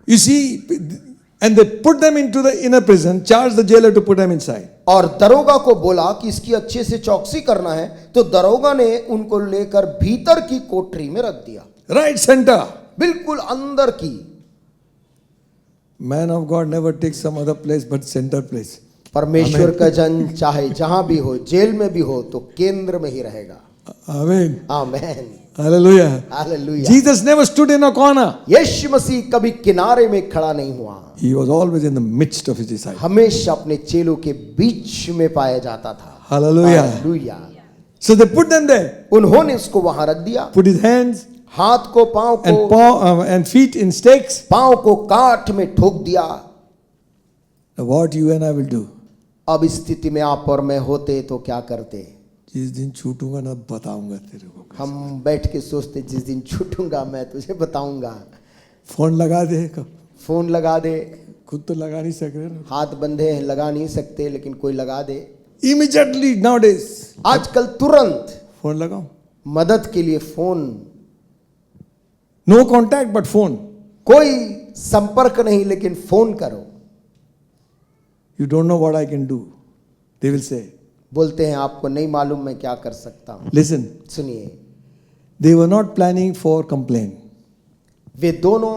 You see, and they put them into the inner prison, charged the jailer to put them inside. और दरोगा को बोला कि इसकी अच्छे से चौकसी करना है, तो दरोगा ने उनको लेकर भीतर की कोठरी में रख दिया। Right center. बिल्कुल अंदर की। Man of God never takes some other place but center place. परमेश्वर का जन चाहे जहां भी हो, जेल में भी हो, तो केंद्र में ही रहेगा। Amen. Amen. Hallelujah. Hallelujah. Jesus never stood in a corner. यीशु मसीह कभी किनारे में खड़ा नहीं हुआ। He was always in the midst of his disciples. हमेशा अपने चेलों के बीच में पाया जाता था। Hallelujah. Hallelujah. So they put them there. उन्होंने उसको वहां रख दिया। Put his hands हाथ को, पांव and को, and feet in stakes. पांव को काठ में ठोक दिया। Now what you and I will do? अब इस स्थिति में आप और मैं होते तो क्या करते? जिस दिन छूटूंगा ना बताऊंगा तेरे को। हम बैठ के सोचते जिस दिन छूटूंगा मैं तुझे बताऊंगा। फोन लगा दे, फोन लगा दे, खुद तो लगा नहीं सक रहे ना। हाथ बंधे हैं लगा नहीं सकते, लेकिन कोई लगा दे। इमीडिएटली नाउडेज आजकल तुरंत फोन लगाओ। मदद के लिए phone, no contact but phone. कोई संपर्क नहीं लेकिन फोन करो। You don't know what I can do, they will say. बोलते हैं आपको नहीं मालूम मैं क्या कर सकता हूं। लिसन, सुनिए, they were not planning for complain. वे दोनों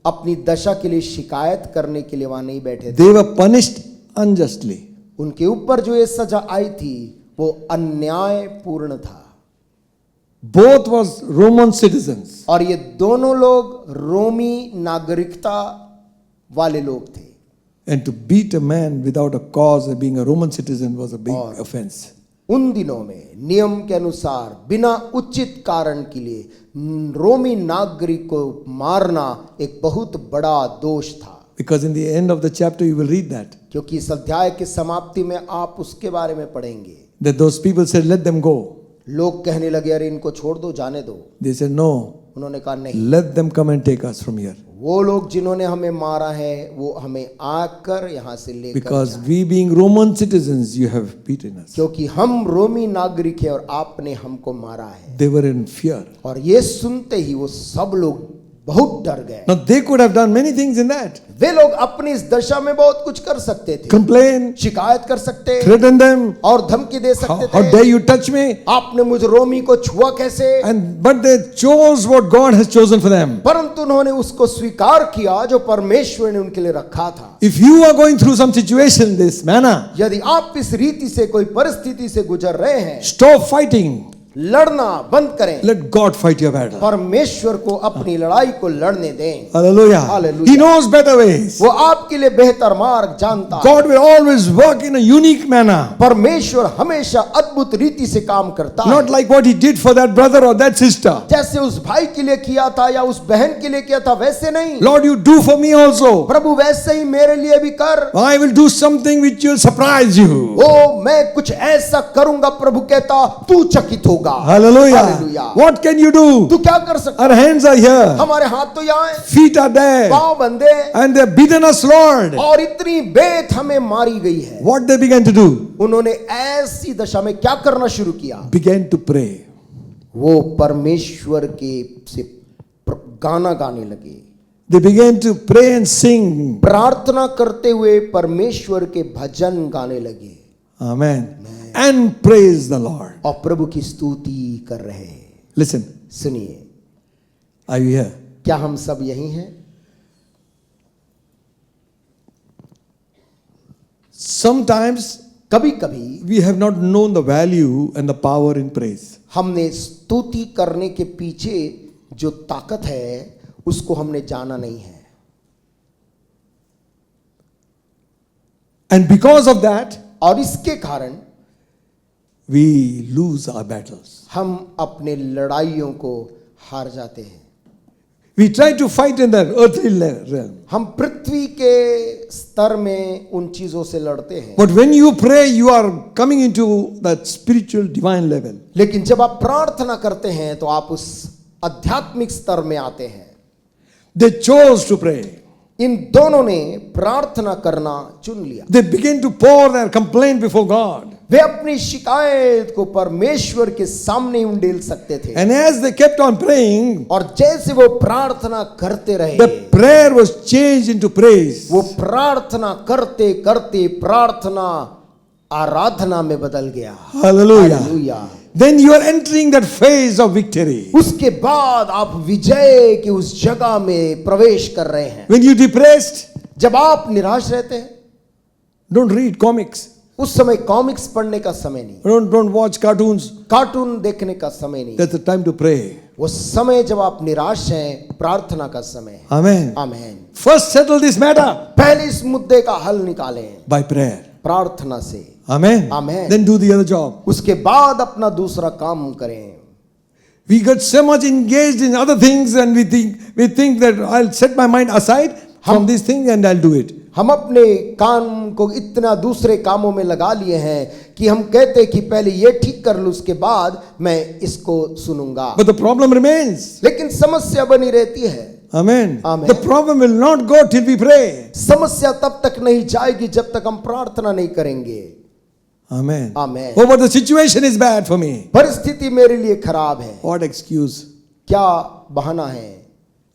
अपनी दशा के लिए शिकायत करने के लिए वहां नहीं बैठे थे। दे वर पनिश्ड अनजस्टली। उनके ऊपर जो ये सजा आई थी वो अन्यायपूर्ण था। Both was Roman citizens. और ये दोनों लोग रोमी नागरिकता वाले लोग थे। And to beat a man without a cause, being a Roman citizen, was a big offense. उन दिनों में नियम के अनुसार बिना उचित कारण के लिए रोमी नागरिक को मारना एक बहुत बड़ा दोष था। Because in the end of the chapter you will read that. क्योंकि इस अध्याय की समाप्ति में आप उसके बारे में पढ़ेंगे। That those people said, let them go. लोग कहने लगे अरे इनको छोड़ दो, जाने दो। They said, no, उन्होंने कहा नहीं, let them come and take us from here. वो लोग जिन्होंने हमें मारा है वो हमें आकर यहाँ से लेकर Because जाएं। we being Roman citizens, you have beaten us. क्योंकि हम रोमी नागरिक हैं और आपने हमको मारा है। They were in fear. और ये सुनते ही वो सब लोग बहुत डर गए। Now they could have done many things in that. वे लोग अपनी इस दशा में बहुत कुछ कर सकते थे। Complain, शिकायत कर सकते, threaten them. और धमकी दे सकते How थे। dare you touch me? आपने मुझ रोमी को छुआ कैसे? But they chose what God has chosen for them. परंतु उन्होंने उसको स्वीकार किया जो परमेश्वर ने उनके लिए रखा था। If you are going through some situation in this manner, यदि आप इस रीति से कोई परिस्थिति से गुजर रहे हैं, stop fighting. लड़ना बंद करें। Let God fight your battle. परमेश्वर को अपनी लड़ाई को लड़ने दें। Hallelujah. Hallelujah. He knows better ways. वो आपके लिए बेहतर मार्ग जानता है। God will always work in a unique manner. परमेश्वर हमेशा अद्भुत रीति से काम करता है। Not like what he did for that brother or that sister. जैसे उस भाई के लिए किया था या उस बहन के लिए किया था वैसे नहीं। Lord, you do for me also. प्रभु वैसे ही मेरे लिए भी कर। I will do something which will surprise you. ओ मैं कुछ ऐसा करूंगा, प्रभु कहता तू चकित होगा। Hallelujah. Hallelujah. What can you do? तू क्या कर सकता? Our hands are here. हमारे हाथ तो यहाँ हैं, Feet are there. पाँव बंधे, And they have beaten us, Lord. और इतनी बेत हमें मारी गई है। What they began to do? उन्होंने ऐसी दशा में क्या करना शुरू किया? Began to pray. वो परमेश्वर के से गाना गाने लगे। They began to pray and sing. प्रार्थना करते हुए परमेश्वर के भजन गाने लगे। Amen. And praise the Lord. और प्रभु की स्तुति कर रहे हैं। Listen, सुनिए, are you here? क्या हम सब यही हैं? Sometimes कभी कभी we have not known the value and the power in praise. हमने स्तुति करने के पीछे जो ताकत है उसको हमने जाना नहीं है। And because of that, और इसके कारण we lose our battles. हम अपने लड़ाइयों को हार जाते हैं। We try to fight in the earthly realm. हम पृथ्वी के स्तर में उन चीजों से लड़ते हैं। But when you pray, you are coming into that spiritual divine level. लेकिन जब आप प्रार्थना करते हैं तो आप उस आध्यात्मिक स्तर में आते हैं। They chose to pray. इन दोनों ने प्रार्थना करना चुन लिया। They began to pour their complaint before God. वे अपनी शिकायत को परमेश्वर के सामने उंडेल सकते थे। And as they kept on praying, और जैसे वो प्रार्थना करते रहे, the prayer was changed into praise. वो प्रार्थना करते करते प्रार्थना आराधना में बदल गया। Hallelujah. Hallelujah. Then you are entering that phase of victory. उसके बाद आप विजय की उस जगह में प्रवेश कर रहे हैं। When you depressed, जब आप निराश रहते हैं, don't read comics. उस समय कॉमिक्स पढ़ने का समय नहीं, Don't watch cartoons. कार्टून देखने का समय नहीं। That's the time to pray. वो समय जब आप निराश हैं, प्रार्थना का समय है। Amen. आमीन। First settle this matter पहले इस मुद्दे का हल निकालें by prayer. प्रार्थना से। Amen. Amen. Then do the other job. उसके बाद अपना दूसरा काम करें। We get so much engaged in other things and we think that I'll set my mind aside from these things and I'll do it. हम अपने काम को इतना दूसरे कामों में लगा लिए हैं कि हम कहते हैं कि पहले ये ठीक कर लूं, उसके बाद मैं इसको सुनूंगा। But the problem remains. लेकिन समस्या बनी रहती है। Amen. Amen. The problem will not go till we pray. समस्या तब तक नहीं जाएगी जब तक हम प्रार्थना नहीं करेंगे। Amen. Amen. Oh, but the situation is bad for me. परिस्थिति मेरे लिए खराब है। What excuse? क्या बहाना है?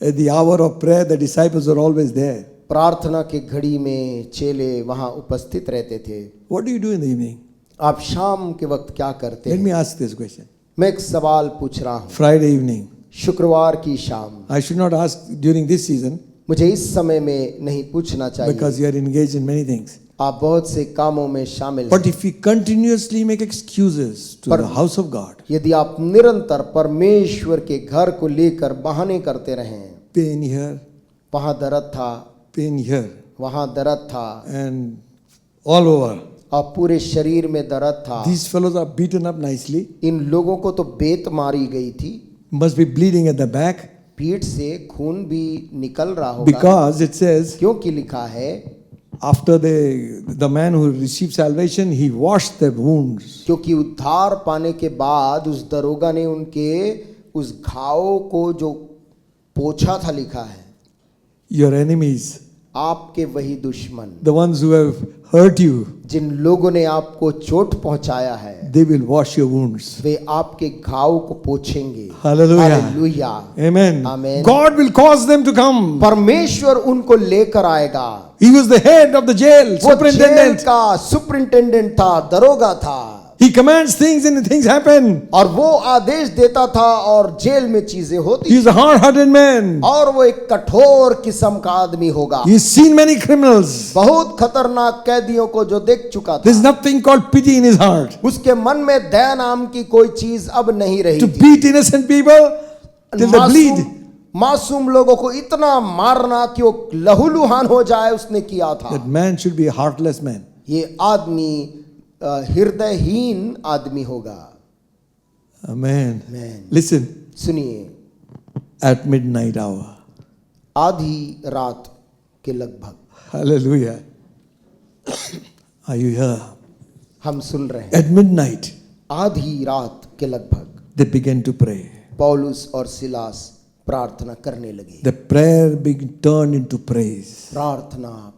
At the hour of prayer, the disciples are always there. प्रार्थना के घड़ी में चेले वहां उपस्थित रहते थे। What do you do in the evening? आप शाम के वक्त क्या करते Let हैं? me ask this question. मैं एक सवाल पूछ रहा हूँ। Friday evening. शुक्रवार की शाम। I should not ask during this season मुझे इस समय में नहीं पूछना चाहिए, because you are engaged in many things. आप बहुत से कामों में शामिल But हैं। if we continuously make excuses to the house of God, यदि आप निरंतर परमेश्वर के घर को लेकर बहाने करते रहें, pain here, वहां दर्द था, pain here, वहां दर्द था, and all over. और पूरे शरीर में दर्द था। These fellows are beaten up nicely, इन लोगों को तो बेत मारी गई थी, must be bleeding at the back पीठ से खून भी निकल रहा होगा, because it says क्योंकि लिखा है after the man who received salvation, he washed their wounds. क्योंकि उद्धार पाने के बाद उस दरोगा ने उनके उस घाव को जो पोछा था, लिखा है Your enemies, आपके वही दुश्मन, the ones who have hurt you, जिन लोगों ने आपको चोट पहुंचाया है, they will wash your wounds. वे आपके घाव को पोछेंगे। Hallelujah. Hallelujah. Amen. Amen. God will cause them to come. परमेश्वर उनको लेकर आएगा। He was the head of the jail, वो जेल superintendent. का सुपरिंटेंडेंट था, दरोगा था, He commands things and things happen. और वो आदेश देता था और जेल में चीजें होती। He is a hard-hearted man. और वो एक कठोर किस्म का आदमी होगा। He has seen many criminals. बहुत खतरनाक कैदियों को जो देख चुका There is था। nothing called pity in his heart. उसके मन में दया नाम की कोई चीज अब नहीं रही To थी। beat innocent people till they bleed. मासूम लोगों को इतना मारना कि वो लहूलुहान हो जाए, उसने किया था। That man should be a heartless man. ये आदमी हृदयहीन आदमी होगा। Amen. Amen. Listen, सुनिए, at midnight hour. आधी रात के लगभग, Hallelujah. Are you here? हम सुन रहे हैं, At midnight, आधी रात के लगभग they began to pray. पौलुस और सिलास प्रार्थना करने लगे। The prayer began turned into praise. प्रार्थना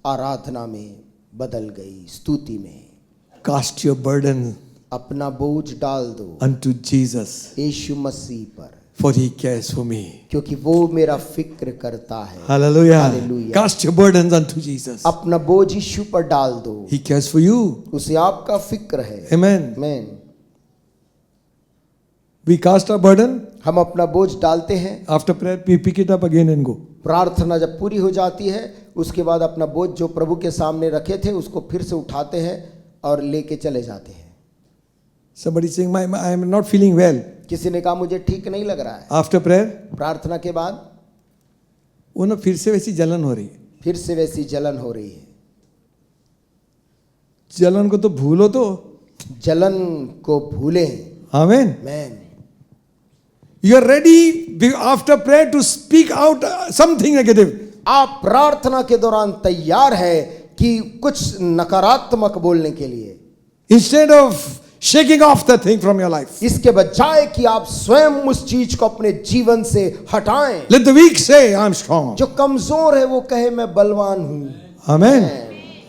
आराधना में बदल गई, स्तुति में। Cast your burden अपना बोझ डाल दो unto Jesus, यीशु मसीह पर, for he cares for me. क्योंकि वो मेरा फिक्र करता है। Hallelujah. Hallelujah. Cast your burdens unto Jesus. अपना बोझ यीशु पर डाल दो, He cares for you. उसे आपका फिक्र है। Amen. आमीन। We cast our burden. हम अपना बोझ डालते हैं, After prayer, we pick it up again and go. प्रार्थना जब पूरी हो जाती है उसके बाद अपना बोझ जो प्रभु के सामने रखे थे उसको फिर से उठाते हैं और लेके चले जाते हैं। Somebody saying, I am not feeling well. किसी ने कहा मुझे ठीक नहीं लग रहा है। After prayer, प्रार्थना के बाद वो ना फिर से वैसी जलन हो रही है। फिर से वैसी जलन हो रही है। जलन को तो भूलो तो। जलन को भूलें। Amen. आमीन। You are ready after prayer to speak out something negative. आप प्रार्थना के दौरान तैयार है कि कुछ नकारात्मक बोलने के लिए, Instead of shaking off that thing from your life. इसके बजाय कि आप स्वयं उस चीज को अपने जीवन से हटाएं। Let the weak say, I am strong. जो कमजोर है वो कहे मैं बलवान हूं। Amen.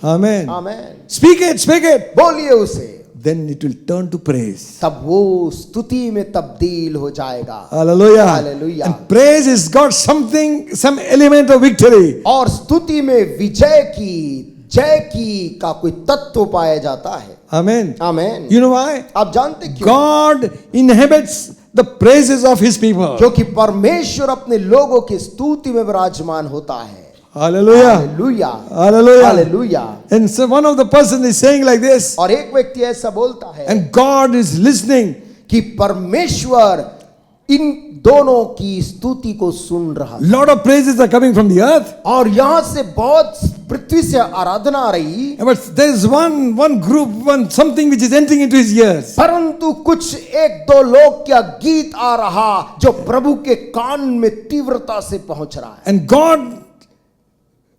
Amen. आमीन। Speak it, speak it. बोलिए उसे, Then it will turn to praise. तब वो स्तुति में तब्दील हो जाएगा। Hallelujah. Hallelujah. And praise has got something, some element of victory. और स्तुति में विजय की, जय की का कोई तत्व पाया जाता है। Amen. आमीन। You know why? आप जानते क्यों? God inhabits the praises of his people. क्योंकि परमेश्वर अपने लोगों की स्तुति में विराजमान होता है। Hallelujah. Hallelujah, Hallelujah. Hallelujah. And so one of the person is saying like this, और एक व्यक्ति ऐसा बोलता है and God is listening. कि परमेश्वर इन दोनों की स्तुति को सुन रहा है। Lot of praises are coming from the earth. और यहां से बहुत पृथ्वी से आराधना आ रही, But there is one group, something which is entering into his ears. परंतु कुछ एक दो लोग क्या गीत आ रहा जो प्रभु के कान में तीव्रता से पहुंच रहा है। And God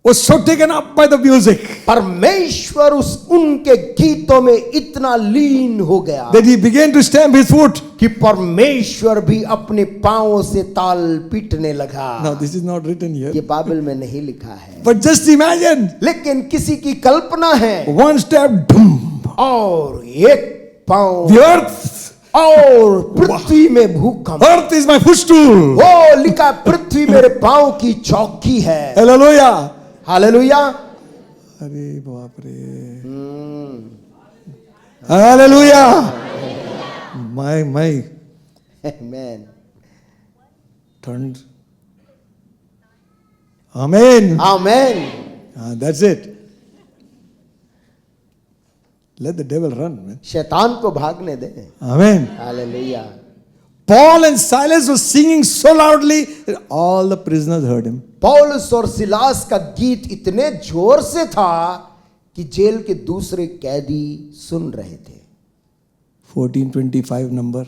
was so taken up by the music परमेश्वर उनके गीतों में इतना लीन हो गया that he began to stamp his foot. कि परमेश्वर भी अपने पांवों से ताल पीटने लगा। Now this is not written here, ये बाइबल में नहीं लिखा है, but just imagine, लेकिन किसी की कल्पना है। one step, boom, और एक पांव the earth, और पृथ्वी में भूकंप। earth is my footstool. वो लिखा, पृथ्वी मेरे पांव की चौकी है। Hallelujah. हालेलुया। अरे बाप रे, Hallelujah. My amen turned. Amen. Amen. That's it. Let the devil run, man. शैतान को भागने दे। Amen. Hallelujah. Paul and Silas were singing so loudly that all the prisoners heard him. पौलुस और सिलास का गीत इतने जोर से था कि जेल के दूसरे कैदी सुन रहे थे। 1425 number.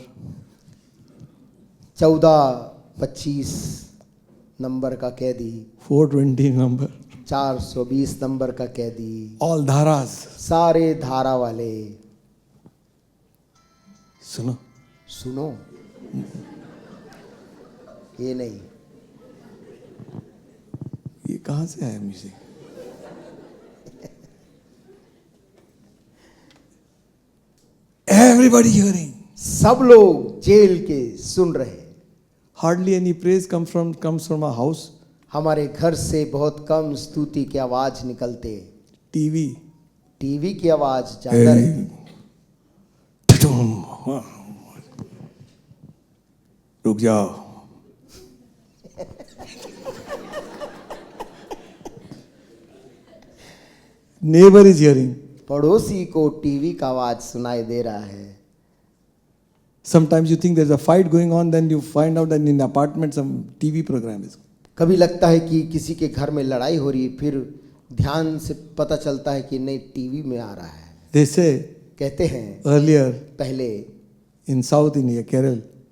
1425 नंबर का कैदी, 420 number. 420 नंबर का कैदी, All dharas. सारे धारा वाले सुनो, सुनो। ये नहीं, ये कहाँ से आया म्यूजिक? Everybody hearing. सब लोग जेल के सुन रहे। Hardly any praise comes from a house. हमारे घर से बहुत कम स्तुति की आवाज निकलते। TV. टीवी की आवाज ज्यादा रहती। रुक जाओ। Neighbor is hearing. पड़ोसी को टीवी का आवाज सुनाई दे रहा है। Sometimes you think there's a fight going on, then you find out that in apartment some TV program is. कभी लगता है कि किसी के घर में लड़ाई हो रही है, फिर ध्यान से पता चलता है कि नहीं, टीवी में आ रहा है। They say कहते हैं earlier पहले in South India,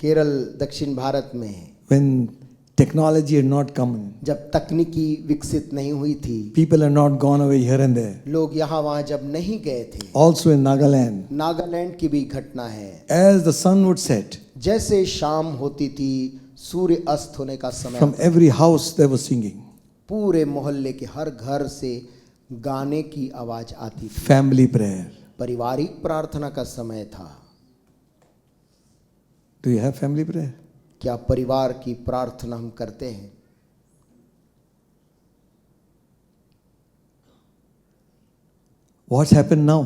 केरल दक्षिण भारत में when technology had not come, जब तकनीकी विकसित नहीं हुई थी, people had not gone away here and there. लोग यहाँ वहाँ जब नहीं गए थे। Also in Nagaland, नागालैंड की भी घटना है। as the sun would set, जैसे शाम होती थी, सूर्य अस्त होने का समय, from every house they were singing. पूरे मोहल्ले के हर घर से गाने की आवाज आती थी। Family prayer. पारिवारिक प्रार्थना का समय था। Do you have family prayer? क्या परिवार की प्रार्थना हम करते हैं? What's happened now?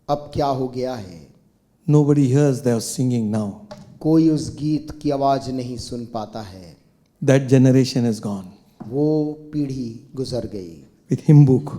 अब क्या हो गया है? Nobody hears they are singing now. कोई उस गीत की आवाज नहीं सुन पाता है। That generation is gone. वो पीढ़ी गुजर गई। With hymn book.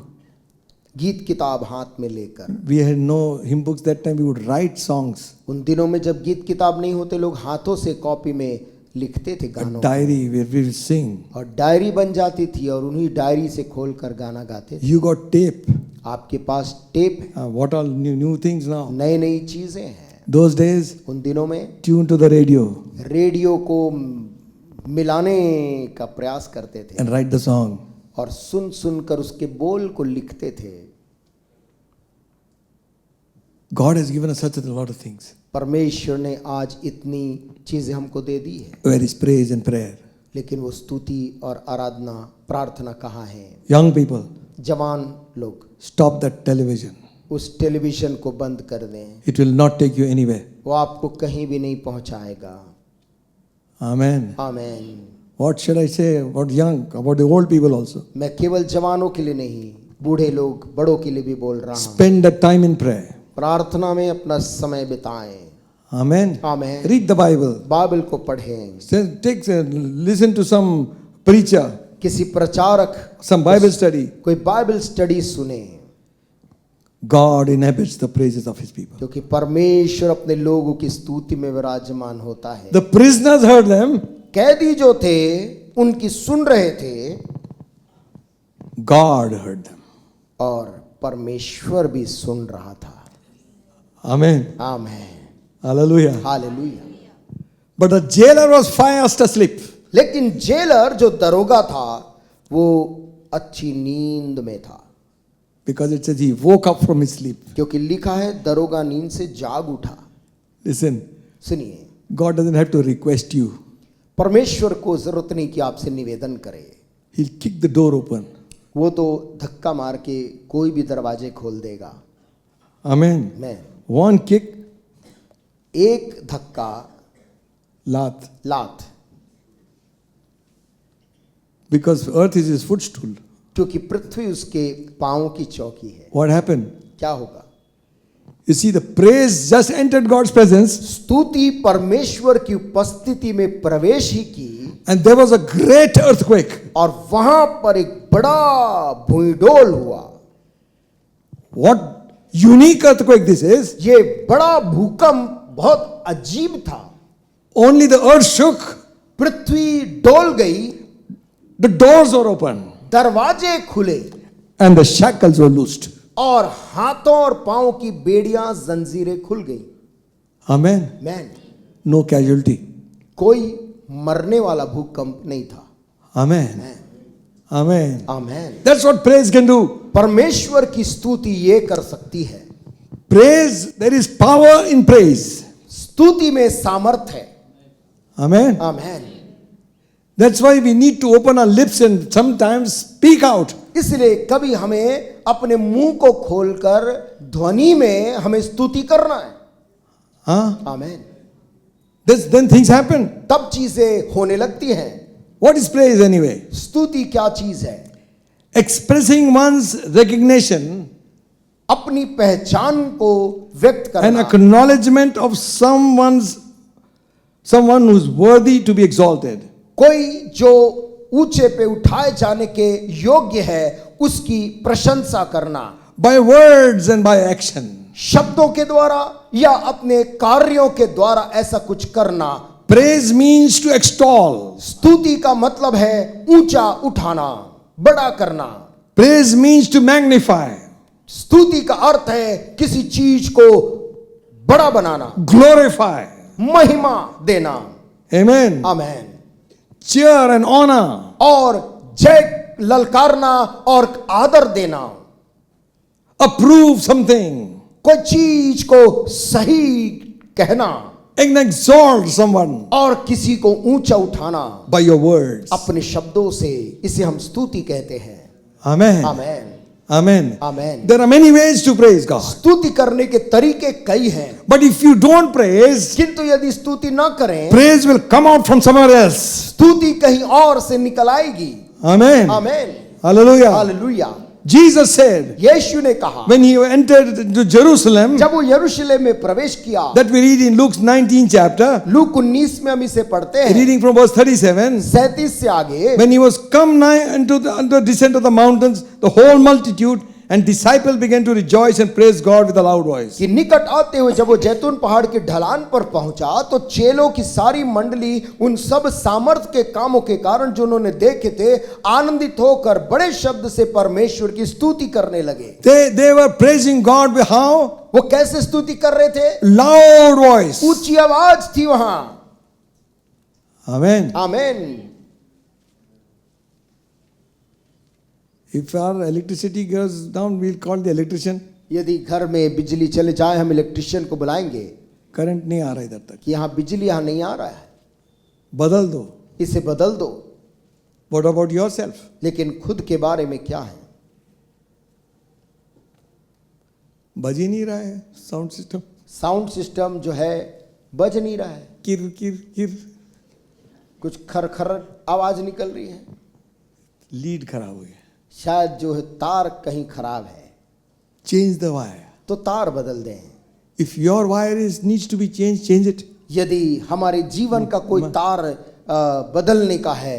गीत किताब हाथ में लेकर। We had no hymn books that time. We would write songs. उन दिनों में जब गीत किताब नहीं होते, लोग हाथों से कॉपी में लिखते थे गानों। Diary where we would sing. और डायरी बन जाती थी और उन्हीं डायरी से खोलकर गाना गाते थे। You got tape. आपके पास टेप है। What all new things now? नई नई चीजें हैं। Those days, उन दिनों में tune to the radio radio को मिलाने का प्रयास करते थे and write the song. और सुन सुनकर उसके बोल को लिखते थे। God has given us such a lot of things. परमेश्वर ने आज इतनी चीजें हमको दे दी है, Where is praise and prayer? लेकिन वो स्तुति और आराधना प्रार्थना कहाँ है? Young people, जवान लोग stop that television. उस टेलीविजन को बंद कर दें। It will not take you anywhere. वो आपको कहीं भी नहीं पहुंचाएगा। Amen. Amen. What should I say about young, about the old people also? मैं केवल जवानों के लिए नहीं, बूढ़े लोग बड़ों के लिए भी बोल रहा हूँ। Spend that time in prayer. प्रार्थना में अपना समय बिताएं। Amen. Amen. Read the Bible. Bible को पढ़ें। Listen to some preacher, किसी प्रचारक, some Bible study. कोई बाइबल स्टडी सुने, God inhabits the praises of his people. क्योंकि परमेश्वर अपने लोगों की स्तुति में विराजमान होता है। The prisoners heard them. कैदी जो थे उनकी सुन रहे थे, God heard them. और परमेश्वर भी सुन रहा था। Amen. Amen. Hallelujah. Hallelujah. But the jailer was fast asleep. लेकिन जेलर जो दरोगा था वो अच्छी नींद में था, Because it says he woke up from his sleep. क्योंकि लिखा है दरोगा नींद से जाग उठा। Listen, सुनिए, God doesn't have to request you. परमेश्वर को जरूरत नहीं कि आपसे निवेदन करे, He'll kick the door open. वो तो धक्का मार के कोई भी दरवाजे खोल देगा। Amen. मैं One kick, एक धक्का, lath. लात, Because earth is his footstool. क्योंकि पृथ्वी उसके पांव की चौकी है। What happened? क्या होगा? You see, the praise just entered God's presence, स्तुति परमेश्वर की उपस्थिति में प्रवेश ही की, and there was a great earthquake. और वहां पर एक बड़ा भूमिडोल हुआ। What unique earthquake this is! ये बड़ा भूकंप बहुत अजीब था। Only the earth shook, पृथ्वी डोल गई, the doors were open, दरवाजे खुले, and the shackles were loosed. और हाथों और पांव की बेड़ियां जंजीरें खुल गई। Amen. Man, No casualty. कोई मरने वाला भूकंप नहीं था। Amen. Amen. Amen. That's what praise can do. परमेश्वर की स्तुति ये कर सकती है। Praise, there is power in praise. स्तुति में सामर्थ है। Amen. Amen. That's why we need to open our lips and sometimes speak out. इसलिए कभी हमें अपने मुंह को खोलकर ध्वनि में हमें स्तुति करना है। Huh? आमेन। Then things happen. तब चीजें होने लगती हैं। What is praise anyway? स्तुति क्या चीज है? Expressing one's recognition अपनी पहचान को व्यक्त and करना, acknowledgement of someone who's worthy to be exalted. कोई जो ऊंचे पे उठाए जाने के योग्य है उसकी प्रशंसा करना, By words and by action. शब्दों के द्वारा या अपने कार्यों के द्वारा ऐसा कुछ करना। Praise means to extol. स्तुति का मतलब है ऊंचा उठाना, बड़ा करना। Praise means to magnify, स्तुति का अर्थ है किसी चीज को बड़ा बनाना, glorify. महिमा देना। Amen. Amen. Cheer and honor. और जय ललकारना और आदर देना, Approve something. कोई चीज को सही कहना, And exalt someone और किसी को ऊंचा उठाना by your words. अपने शब्दों से, इसे हम स्तुति कहते हैं। Amen. Amen. Amen. Amen. There are many ways to praise God. स्तुति करने के तरीके कई हैं, But if you don't praise, किंतु यदि स्तुति ना करें, praise will come out from somewhere else. स्तुति कहीं और से निकल आएगी। Amen. आमेन। Hallelujah. हालेलुया। Jesus said, यीशु ने कहा, when he entered into Jerusalem, जब वो यरूशलेम में प्रवेश किया, that we read in Luke's 19th chapter, look 19 में हम इसे पढ़ते हैं, reading from verse 37, 37 से आगे, when he was come nigh unto the descent of the mountains, the whole multitude and disciples began to rejoice and praise God with a loud voice. कि निकट आते हुए जब वो जैतून पहाड़ की ढलान पर पहुंचा तो चेलों की सारी मंडली उन सब सामर्थ के कामों के कारण जो उन्होंने देखे थे आनंदित होकर बड़े शब्द से परमेश्वर की स्तुति करने लगे। They were praising God with how? वो कैसे स्तुति कर रहे थे? Loud voice. ऊंची आवाज थी वहां। Amen. Amen. If our electricity goes down, we'll call the electrician. यदि घर में बिजली चले जाए हम इलेक्ट्रिशियन को बुलाएंगे Current नहीं आ रहा इधर तक. कि यहाँ बिजली यहाँ नहीं आ रहा है, बदल दो. इसे बदल दो। What about yourself? लेकिन खुद के बारे में क्या है? बज ही नहीं रहा है साउंड सिस्टम. साउंड सिस्टम जो है बज नहीं रहा है, किर किर किर. कुछ खरखर आवाज निकल रही है। लीड खराब हो गया. शायद जो है तार कहीं खराब है, Change the wire. तो तार बदल दें। If your wire needs to be changed, change it. यदि हमारे जीवन का कोई तार बदलने का है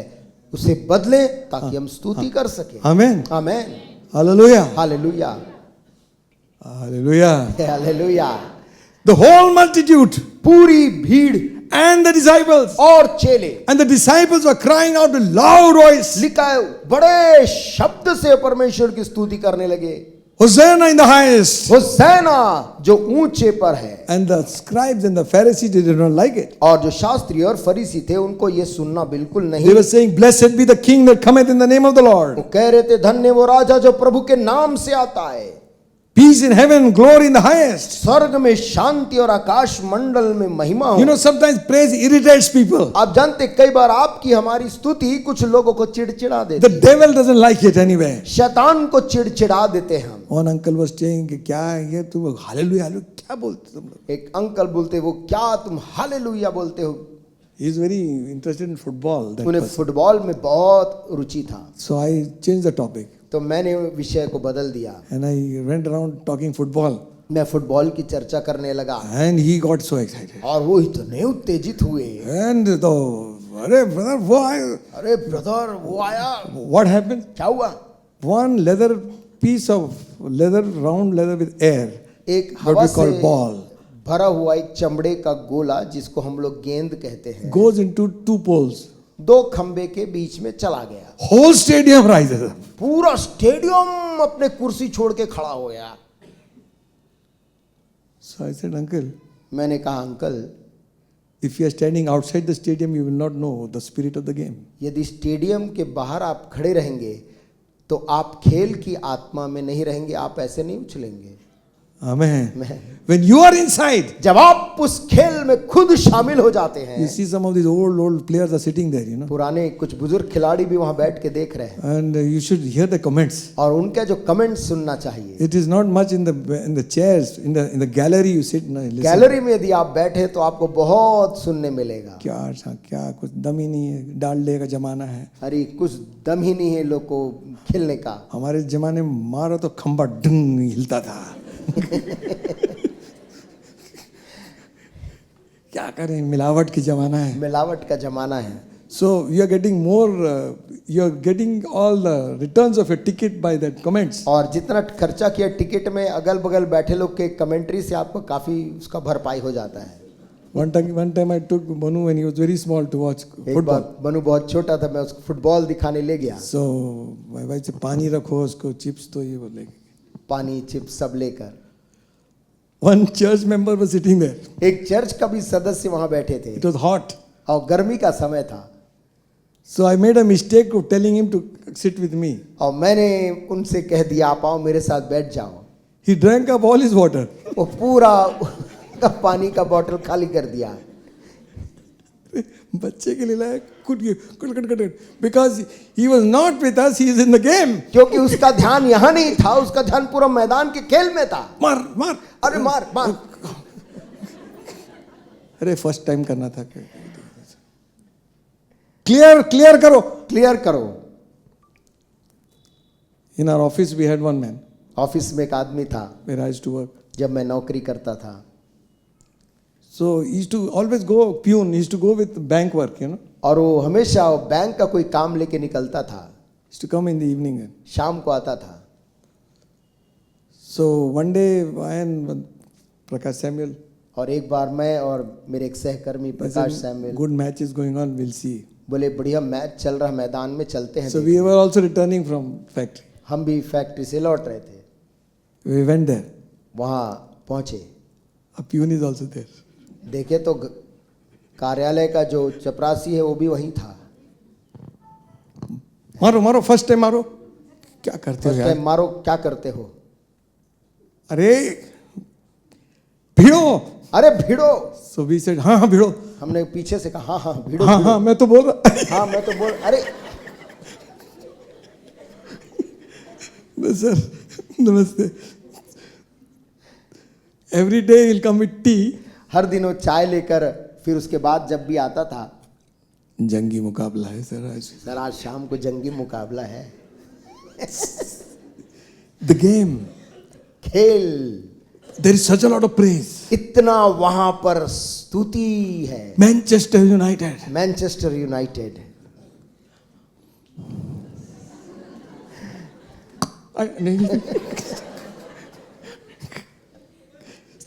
उसे बदलें ताकि हम स्तुति कर सकें। Amen. Amen. Hallelujah. Hallelujah. Hallelujah. Hallelujah. The whole multitude पूरी भीड़ and the disciples. और चेले, And the disciples were crying out with loud voice. लिखा है बड़े शब्द से परमेश्वर की स्तुति करने लगे। Hosanna in the highest. होसैना जो ऊंचे पर है। And the scribes and the Pharisees did not like it. और जो शास्त्री और फरीसी थे उनको ये सुनना बिल्कुल They नहीं। were saying, "Blessed be the King that cometh in the name of the Lord. वो कह रहे थे धन्य वो राजा जो प्रभु के नाम से आता है। Peace in heaven, glory in the highest." स्वर्ग में शांति और आकाश मंडल में महिमा हो। You know, sometimes praise irritates people. आप जानते कई बार आपकी हमारी स्तुति कुछ लोगों को चिड़चिड़ा देती The है। devil doesn't like it anyway. शैतान को चिड़चिड़ा देते हैं हम। One uncle was saying कि क्या है ये तुम हालेलुया हालेलुया क्या बोलते तुम लोग? एक अंकल बोलते वो क्या तुम हालेलुया बोलते हो। He is very interested in football. That उन्हें person. फुटबॉल में बहुत रुचि था। So I changed the topic तो मैंने विषय को बदल दिया। and I went around talking football मैं फुटबॉल की चर्चा करने लगा and he got so excited. और वो इतने उत्तेजित हुए। And the अरे brother वो आया अरे ब्रदर वो आया। what happened? क्या हुआ? One leather piece of leather round leather with air एक what हवा we से call ball भरा हुआ एक चमड़े का गोला जिसको हम लोग गेंद कहते हैं goes into two poles. दो खंबे के बीच में चला गया। Whole stadium rises up. पूरा स्टेडियम अपने कुर्सी छोड़ के खड़ा हो गया। So I said, uncle, मैंने कहा uncle if you are standing outside the stadium, you will not know the spirit of the game. यदि स्टेडियम के बाहर आप खड़े रहेंगे तो आप खेल की आत्मा में नहीं रहेंगे, आप ऐसे नहीं उछलेंगे। Amen. When you are inside, जब आप उस खेल में खुद शामिल हो जाते हैं। you see some of these old players are sitting there, you know, पुराने कुछ बुजुर्ग खिलाड़ी भी वहां बैठ के देख रहे हैं and you should hear the comments. और उनका जो कमेंट सुनना चाहिए। It is not much in the chairs, in the gallery you sit. No, listen. Gallery में यदि आप बैठे तो आपको बहुत सुनने मिलेगा। क्या कुछ दम ही नहीं है, डांडे का जमाना है। अरे कुछ दम ही नहीं है लोग को खेलने का। हमारे जमाने में मारो तो खंबा डंग हिलता था। क्या करें, मिलावट की जमाना है। मिलावट का जमाना है। So you are getting more, you are getting all the returns of your ticket by that comments. और जितना खर्चा किया टिकट में अगल बगल बैठे लोग के कमेंट्री से आपको काफी उसका भरपाई हो जाता है। One time I took Manu when he was very small to watch एक football. बार मनु बहुत छोटा था, मैं उसको फुटबॉल दिखाने ले गया। So my wife said पानी रखो उसको, चिप्स तो ये बोलेगी। पानी चिप्स सब लेकर। One church member was sitting there. एक चर्च का भी सदस्य वहां बैठे थे It was hot. और गर्मी का समय था। So I made a mistake of telling him to sit with me. और मैंने उनसे कह दिया आप आओ मेरे साथ बैठ जाओ। He drank up all his water. वो पूरा पानी का बोतल खाली कर दिया। बच्चे के लिए लाया कुट because he was not with us, he is in the game. क्योंकि उसका ध्यान यहाँ नहीं था, उसका ध्यान पूरा मैदान के खेल में था। मार अरे मार मार। अरे फर्स्ट टाइम करना था। क्लियर करो। In our office we had one man office में एक आदमी था where I used to work. जब मैं नौकरी करता था। So he used to always go peon. He used to go with bank work, you know. और वो हमेशा बैंक का कोई काम लेके निकलता था। He used to come in the evening. शाम को आता था। So one day I and Prakash Samuel, और एक बार मैं और मेरे एक सहकर्मी I Prakash said, Samuel good match is going on, we'll see. बोले बढ़िया मैच चल रहा मैदान में, चलते हैं। So we were also returning from factory. हम भी फैक्ट्री से लौट रहे थे। We went there. वहाँ पहुंचे, A peon is also there. देखे तो कार्यालय का जो चपरासी है वो भी वहीं था। मारो फर्स्ट टाइम मारो। क्या करते हो यार? मारो, क्या करते हो? अरे भिड़ो। अरे भिड़ो। So we said हाँ भिड़ो। हमने पीछे से कहा हाँ भिड़ो। हाँ मैं तो बोल रहा। हाँ मैं तो बोल। अरे सर नमस्ते। Every day he'll come with tea. हर दिन वो चाय लेकर, फिर उसके बाद जब भी आता था, जंगी मुकाबला है सर आज। सर आज शाम को जंगी मुकाबला है। The game. खेल। There is such a lot of praise. इतना वहां पर स्तुति है। Manchester United. Manchester United.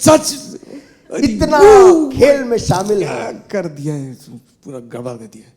सच इतना खेल में शामिल है। कर दिया है, पूरा गड़बड़ कर दिया।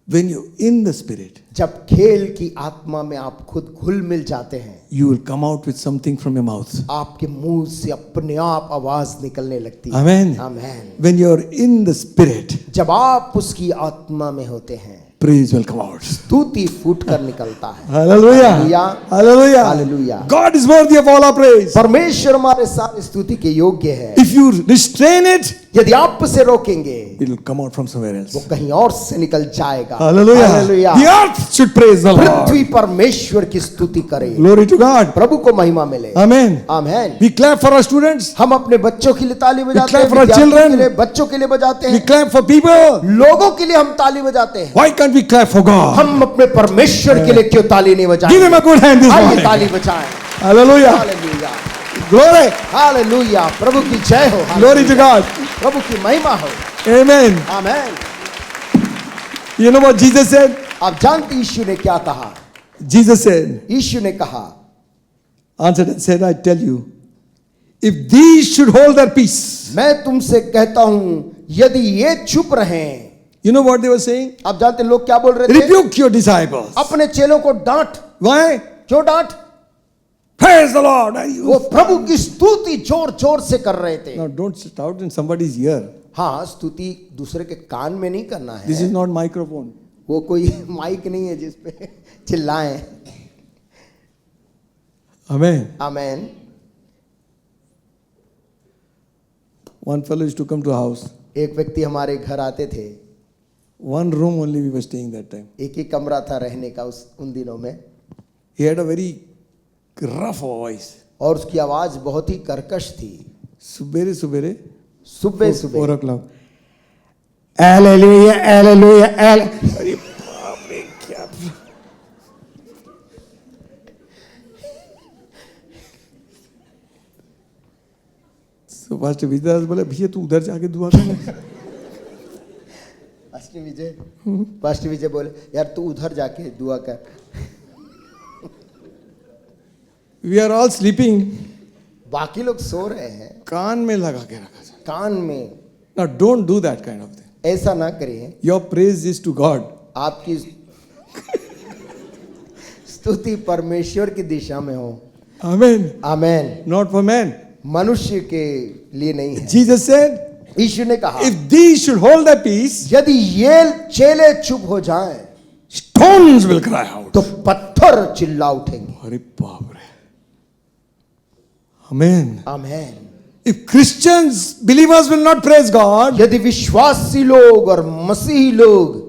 when you're in the Spirit, जब खेल की आत्मा में आप खुद घुल मिल जाते हैं, you will come out with something from your mouth. आपके मुंह से अपने आप आवाज निकलने लगती है। Amen. Amen. When you're in the Spirit, जब आप उसकी आत्मा में होते हैं, praise will come out. स्तुति फूट कर निकलता है। Hallelujah. Hallelujah. Hallelujah. Hallelujah. God is worthy of all our praise. परमेश्वर हमारे साथ स्तुति के योग्य है। If you restrain it, यदि आप उसे रोकेंगे, it will come out from somewhere वो else. कहीं और से निकल जाएगा। Hallelujah. Hallelujah. The earth should praise the Lord. पृथ्वी परमेश्वर की स्तुति करे, Glory to God. प्रभु को महिमा मिले। Amen. Amen. We clap for our students. हम अपने बच्चों के लिए ताली बजाते clap हैं, for our विद्यार्थियों children. के लिए, बच्चों के लिए बजाते We हैं, clap for people. लोगों के लिए हम ताली बजाते हैं। Why can't we clap for God? हम अपने परमेश्वर के लिए क्यों ताली नहीं Give बजाएंगे? him a good hand this आइए morning. ताली बजाएं। Hallelujah. Hallelujah, Glory. हालेलुया, प्रभु की जय हो। Glory to God. प्रभु की महिमा हो। Amen. Amen. You know what Jesus said? आप जानते यीशु ने क्या कहा? Jesus said, यीशु ने कहा, answered and said, I tell you, if these should hold their peace. मैं तुमसे कहता हूं, यदि ये चुप रहें। You know what they were saying? आप जानते हैं लोग क्या बोल रहे थे? Rebuke your disciples. अपने चेलों को डांट। Why? क्यों डांट? Praise the Lord. वो प्रभु की स्तुति जोर जोर से कर रहे थे। Now don't shout in somebody's ear. हाँ, स्तुति दूसरे के कान में नहीं करना This है। is not microphone. वो कोई माइक नहीं है जिस पे चिल्लाएं। Amen. Amen. One fellow used to come to a house. एक व्यक्ति हमारे घर आते थे, One room only we were staying that time. एक ही कमरा था रहने का उन दिनों में, He had a very rough voice. और उसकी आवाज बहुत ही कर्कश थी। Subere subere. सुबह 4 सुबह o'clock. Hallelujah, hallelujah, hallelujah. अरे बाप रे, क्या? So Pastor Vidas बोले भैया तू उधर जाके दुआ कर। पास्टर विजय बोले, यार तू उधर जाके दुआ कर। We are all sleeping. बाकी लोग सो रहे हैं, कान में लगा के रखा था. कान में। Now don't do that kind of thing. ऐसा ना करिए। Your praise is to God. आपकी स्तुति परमेश्वर की दिशा में हो। Amen. Amen. Not for man. मनुष्य के लिए नहीं है। Jesus said, यीशु ने कहा, if these should hold their peace, यदि ये चेले चुप हो जाएं, stones will cry out. तो पत्थर चिल्ला उठेंगे। अरे बाप रे. Amen. Amen. If Christians, believers will not praise God, यदि विश्वासी लोग और मसीही लोग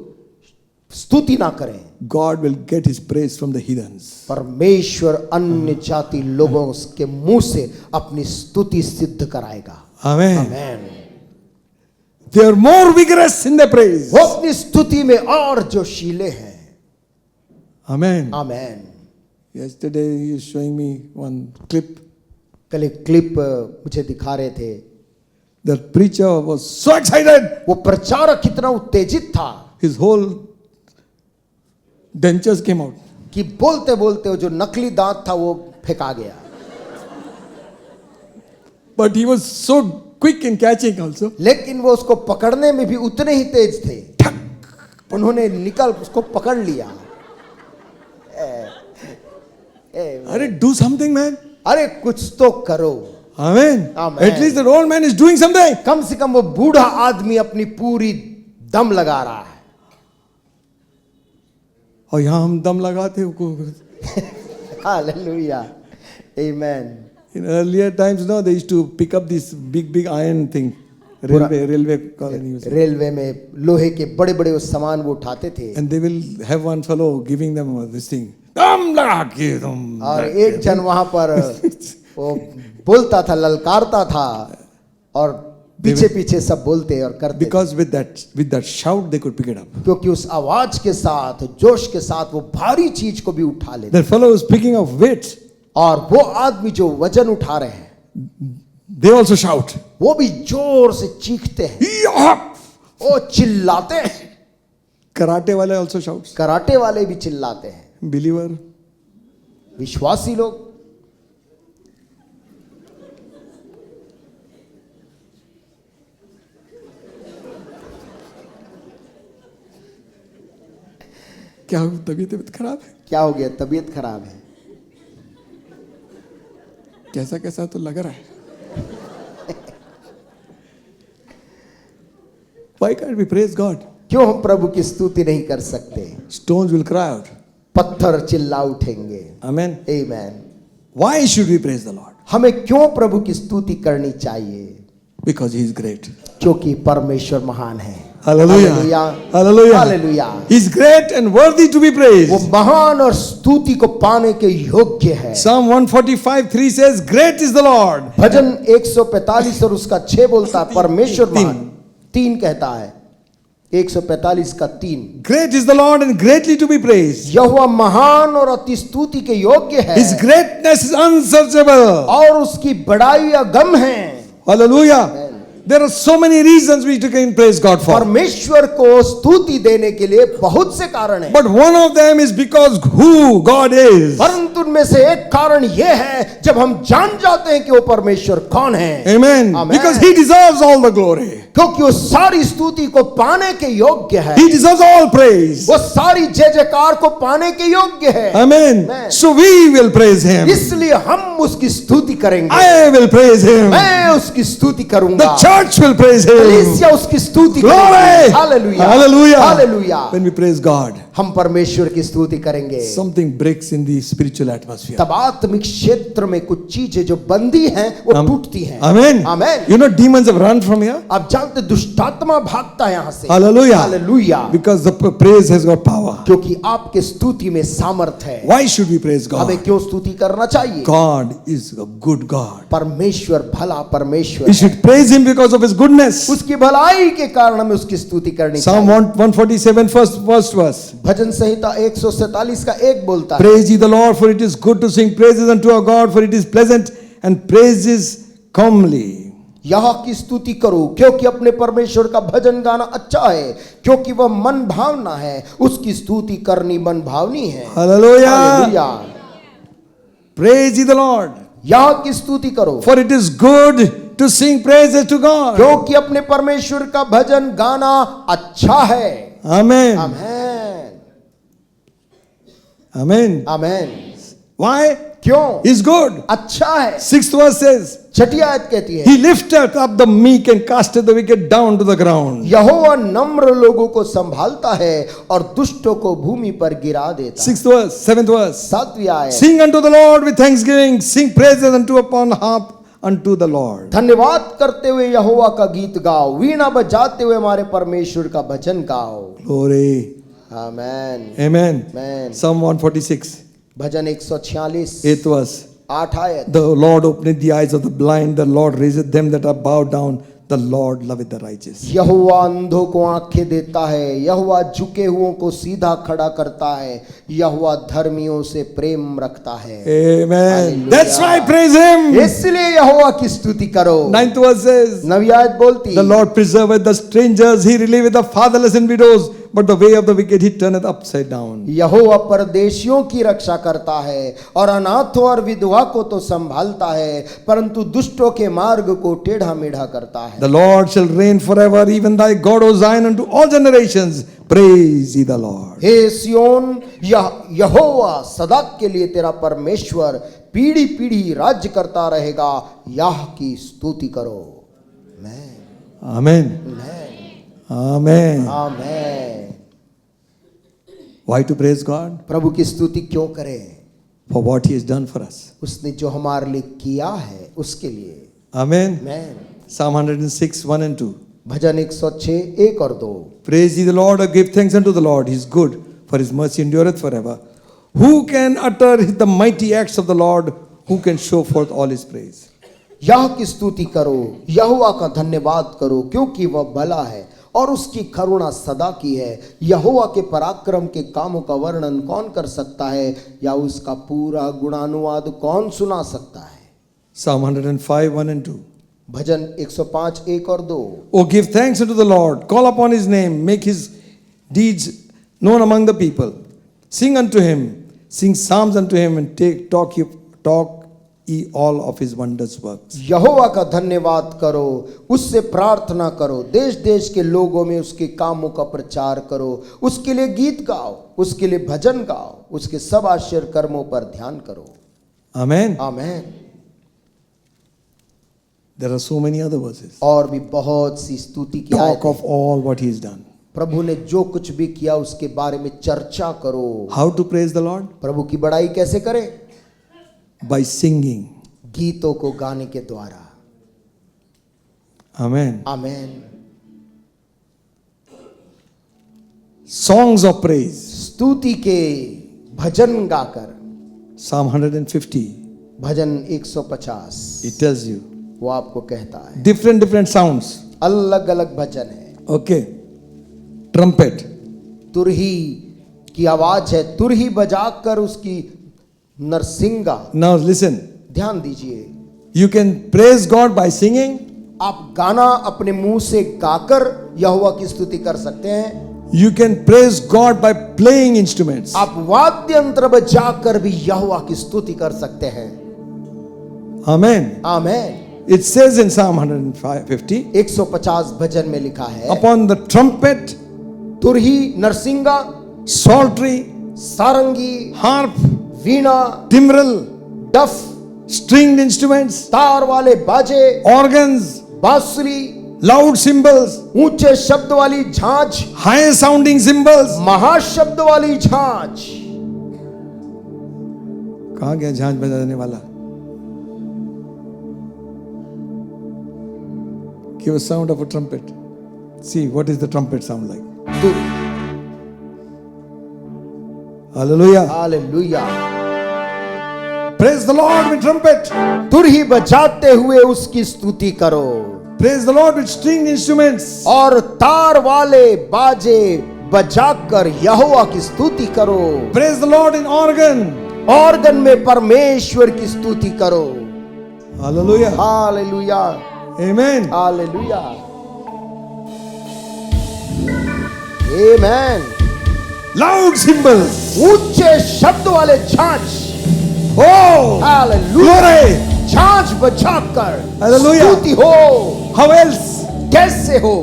स्तुति ना करें, God will get his praise from the heathens. परमेश्वर अन्य जाति लोगों के मुंह से अपनी स्तुति सिद्ध कराएगा। Amen. Amen. They are more vigorous in their praise. वो अपनी स्तुति में और जोशीले हैं। Amen. Amen. Yesterday he is showing me one clip. कल एक क्लिप मुझे दिखा रहे थे। The preacher was so excited. वो प्रचारक कितना उत्तेजित था His whole dentures came out. कि बोलते बोलते वो जो नकली दांत था वो फेंका गया। But he was so quick in catching also. लेकिन वो उसको पकड़ने में भी उतने ही तेज थे। उन्होंने निकल उसको पकड़ लिया। अरे do something man. अरे कुछ तो करो। Amen. Amen. At least the old man is doing something. कम से कम वो बूढ़ा आदमी अपनी पूरी दम लगा रहा है। और यहाँ हम दम लगाते हैं। Hallelujah. Amen. In earlier times, no, they used to pick up this big iron thing. Railway colony. Railway में लोहे के बड़े बड़े वो सामान वो उठाते थे। And they will have one fellow giving them this thing. दम लगा के तुम. और एक जन वहां पर वो बोलता था, ललकारता था, और पीछे पीछे सब बोलते और करते। Because with that shout they could pick it up. क्योंकि उस आवाज के साथ, जोश के साथ वो भारी चीज को भी उठा लेते। That fellow was picking up weight. और वो आदमी जो वजन उठा रहे हैं, They also shout. वो भी जोर से चीखते हैं, वो चिल्लाते हैं। Karate वाले also shouts. कराटे वाले भी चिल्लाते हैं। Believer. विश्वासी लोग। क्या हो, तबीयत खराब है? क्या हो गया? तबीयत खराब है? कैसा कैसा तो लग रहा है. Why can't we praise God? क्यों हम प्रभु की स्तुति नहीं कर सकते? Stones will cry out. पत्थर चिल्ला उठेंगे. Amen. Amen. Why should we praise the Lord? हमें क्यों प्रभु की स्तुति करनी चाहिए? Because He is great. क्योंकि परमेश्वर महान है. Hallelujah. Hallelujah. Hallelujah. Hallelujah. He is great and worthy to be praised. वो महान और स्तुति को पाने के योग्य है. Psalm 145:3 says, "Great is the Lord." भजन 145 और उसका 6 बोलता है परमेश्वर महान. 3 कहता है. 145 का 3. Great is the Lord and greatly to be praised. यहोवा महान और अति स्तुति के योग्य है. His greatness is unsearchable. और उसकी बड़ाई अगम है. Hallelujah. There are so many reasons we can praise God for. परमेश्वर को स्तुति देने के लिए बहुत से कारण हैं. But one of them is because who God is. परंतु उनमें से एक कारण यह है जब हम जान जाते हैं कि वो परमेश्वर कौन है. Amen. Amen. Because He deserves all the glory. क्योंकि वो सारी स्तुति को पाने के योग्य है. He deserves all praise. वो सारी जय जयकार को पाने के योग्य है. Amen. Amen. So we will praise Him. इसलिए हम उसकी स्तुति करेंगे. I will praise Him. मैं उसकी स्तुति करूंगा. The church will praise Him. कलीसिया उसकी स्तुति Glory. करेगी. Hallelujah. Hallelujah. Hallelujah. When we praise God, हम परमेश्वर की स्तुति करेंगे. something breaks in the spiritual atmosphere. तब आत्मिक क्षेत्र में कुछ चीजें जो बंदी हैं वो टूटती हैं. Amen. Amen. You know demons have run from here. आप जानते दुष्टात्मा भागता है यहाँ से. Hallelujah. Hallelujah. Because the praise has got power. क्योंकि आपके स्तुति में सामर्थ है. Why should we praise God? हमें क्यों स्तुति करना चाहिए? God is a good God. परमेश्वर भला परमेश्वर We है. should praise Him because of His goodness. उसकी भलाई के कारण हमें उसकी स्तुति करनी Psalm चाहिए. 147 first verse. भजन संहिता 147 का 1 बोलता है. Praise ye the Lord, for it is good to sing praises unto our God, for it is pleasant and praises comely. यह की स्तुति करो क्योंकि अपने परमेश्वर का भजन गाना अच्छा है, क्योंकि वह मन भावना है. उसकी स्तुति करनी मन भावनी है. Hallelujah. Hallelujah. Praise ye the Lord, यह की स्तुति करो for it is good to sing praises to God. क्योंकि अपने परमेश्वर का भजन गाना अच्छा है. Amen. Amen. Amen. Amen. Why? क्यों? He's good. अच्छा है. 6th verse says, 6ठी आयत कहती है He lifteth up the meek and casteth the wicked down to the ground. यहोवा नम्र लोगों को संभालता है और दुष्टों को भूमि पर गिरा देता है. 6th verse, 7th verse. 7वीं आयत. Sing unto the Lord with thanksgiving, sing praises unto upon harp unto the Lord. धन्यवाद करते हुए यहोवा का गीत गाओ, वीणा बजाते हुए हमारे परमेश्वर का भजन गाओ. Glory. आमेन. Amen. Amen. Psalm 146, भजन 146 8th verse. 8 आयत. The Lord openeth the eyes of the blind, the Lord raiseth them that are bowed down, the Lord loveth the righteous. यहोवा अंधों को आंखें देता है, यहोवा झुके हुओं को सीधा खड़ा करता है, यहोवा धर्मियों से प्रेम रखता है. Amen. Hallelujah. That's why praise Him. इसलिए यहोवा की स्तुति करो. 9th verse says, 9वीं आयत बोलती The Lord preserveth the strangers, He relieveth the fatherless and widows, but the way of the wicked He turneth upside down. यहोवा परदेशियों की रक्षा करता है और अनाथों और विधवा को तो संभालता है, परंतु दुष्टों के मार्ग को टेढ़ा मेढ़ा करता है. The Lord shall reign forever, even thy God, O Zion, unto all generations. Praise ye the Lord. हे सियोन, यहोवा सदा के लिए तेरा परमेश्वर पीढ़ी पीढ़ी राज्य करता रहेगा, यह की स्तुति करो. Amen. Amen. Amen. Why to praise God? प्रभु की स्तुति क्यों करें? For what He has done for us. उसने जो हमारे लिए किया है उसके लिए. Amen. आमेन. Psalm 106, 1 and 2. भजन 106 1 और 2. Praise ye the Lord, or give thanks unto the Lord. He is good, for His mercy endureth forever. Who can utter the mighty acts of the Lord? Who can show forth all His praise? यह की स्तुति करो, यहोवा का धन्यवाद करो, क्योंकि वह भला है और उसकी करुणा सदा की है. यहोवा के पराक्रम के कामों का वर्णन कौन कर सकता है, या उसका पूरा गुणानुवाद कौन सुना सकता है. Psalm 105, 1 and 2. भजन 105 1 और 2. Oh, give thanks unto the Lord, call upon His name, make His deeds known among the people. Sing unto Him, sing psalms unto Him, and talk ye all of his wondrous works. यहोवा का धन्यवाद करो, उससे प्रार्थना करो, देश देश के लोगों में उसके कामों का प्रचार करो, उसके लिए गीत गाओ, उसके लिए भजन गाओ, उसके सब आश्चर्य कर्मों पर ध्यान करो। Amen. Amen. There are so many other verses. और भी बहुत सी स्तुति की Talk आयतें। of all what he has done. प्रभु ने जो कुछ भी किया उसके बारे में चर्चा करो। How to praise the Lord? प्रभु की बड़ाई कैसे करें? By singing. गीतों को गाने के द्वारा। Amen. Amen. Songs of praise. स्तुति के भजन गाकर। Psalm 150. Bhajan 150 It tells you. वो आपको कहता है। Different sounds. अलग अलग भजन है। Okay. Trumpet. तुरही की आवाज है, तुरही बजाकर उसकी नरसिंगा। Now listen. ध्यान दीजिए, You can praise God by singing. आप गाना अपने मुंह से गाकर यहोवा की स्तुति कर सकते हैं। You can praise God by playing instruments. आप वाद्य यंत्र बजाकर भी यहोवा की स्तुति कर सकते हैं। Amen. Amen. It says in Psalm 150, 150 भजन में लिखा है, upon the trumpet, तुरही, नरसिंगा, psaltery, सारंगी, harp, वीणा, timbrel, डफ, stringed instruments, तार वाले बाजे, organs, बांसुरी, loud cymbals, ऊंचे शब्द वाली झांझ, high sounding cymbals. महाशब्द वाली झांझ। कहां गया झांझ बजाने वाला? Give a sound of a trumpet. See what is the trumpet sound like. Hallelujah. Hallelujah. Praise the Lord with trumpet. तुरही बजाते हुए उसकी स्तुति करो, Praise the Lord with stringed instruments. और तार वाले बाजे बजाकर यहोवा की स्तुति करो। Praise the Lord in organ. Organ में परमेश्वर की स्तुति करो। Hallelujah. Hallelujah, Amen. हालेलुया, आमेन। Loud cymbals. ऊंचे शब्द वाले झांझ, Oh, हालेलुया, glory. झांझ बजाकर Hallelujah. स्तुति हो। How else? कैसे हो?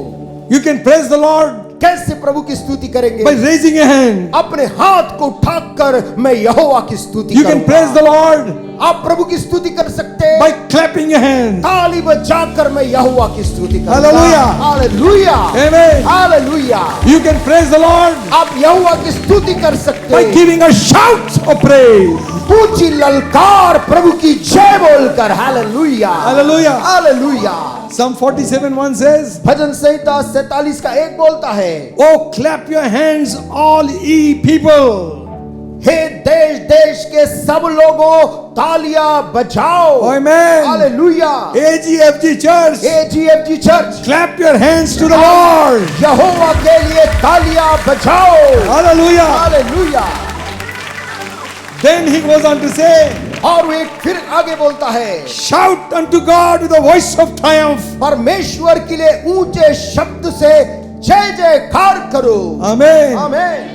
You can praise the Lord कैसे प्रभु की स्तुति करेंगे? by raising a hand. अपने हाथ को उठाकर मैं यहोवा की स्तुति You can करूंगा। praise the Lord आप प्रभु की स्तुति कर सकते हैं by clapping your hands. ताली बजाकर मैं यहोवा की स्तुति करूंगा। Hallelujah. Hallelujah, Amen. Hallelujah. You can praise the Lord आप यहोवा की स्तुति कर सकते by हैं giving a shout of praise. ऊंची ललकार प्रभु की जय बोलकर। Hallelujah, Hallelujah. Hallelujah. Psalm 47:1 says, भजन संहिता 47 का 1 बोलता है, Oh, clap your hands, all ye people. हे देश देश के सब लोगों तालियां बजाओ। Amen. Hallelujah. AGFG Church, AGFG church, clap your hands to the Lord. यहोवा के लिए तालियां बजाओ। Hallelujah. Hallelujah. Then he goes on to say, और वो एक फिर आगे बोलता है, Shout unto God with a voice of triumph. परमेश्वर के लिए ऊंचे शब्द से जय जयकार करो। Amen. Amen.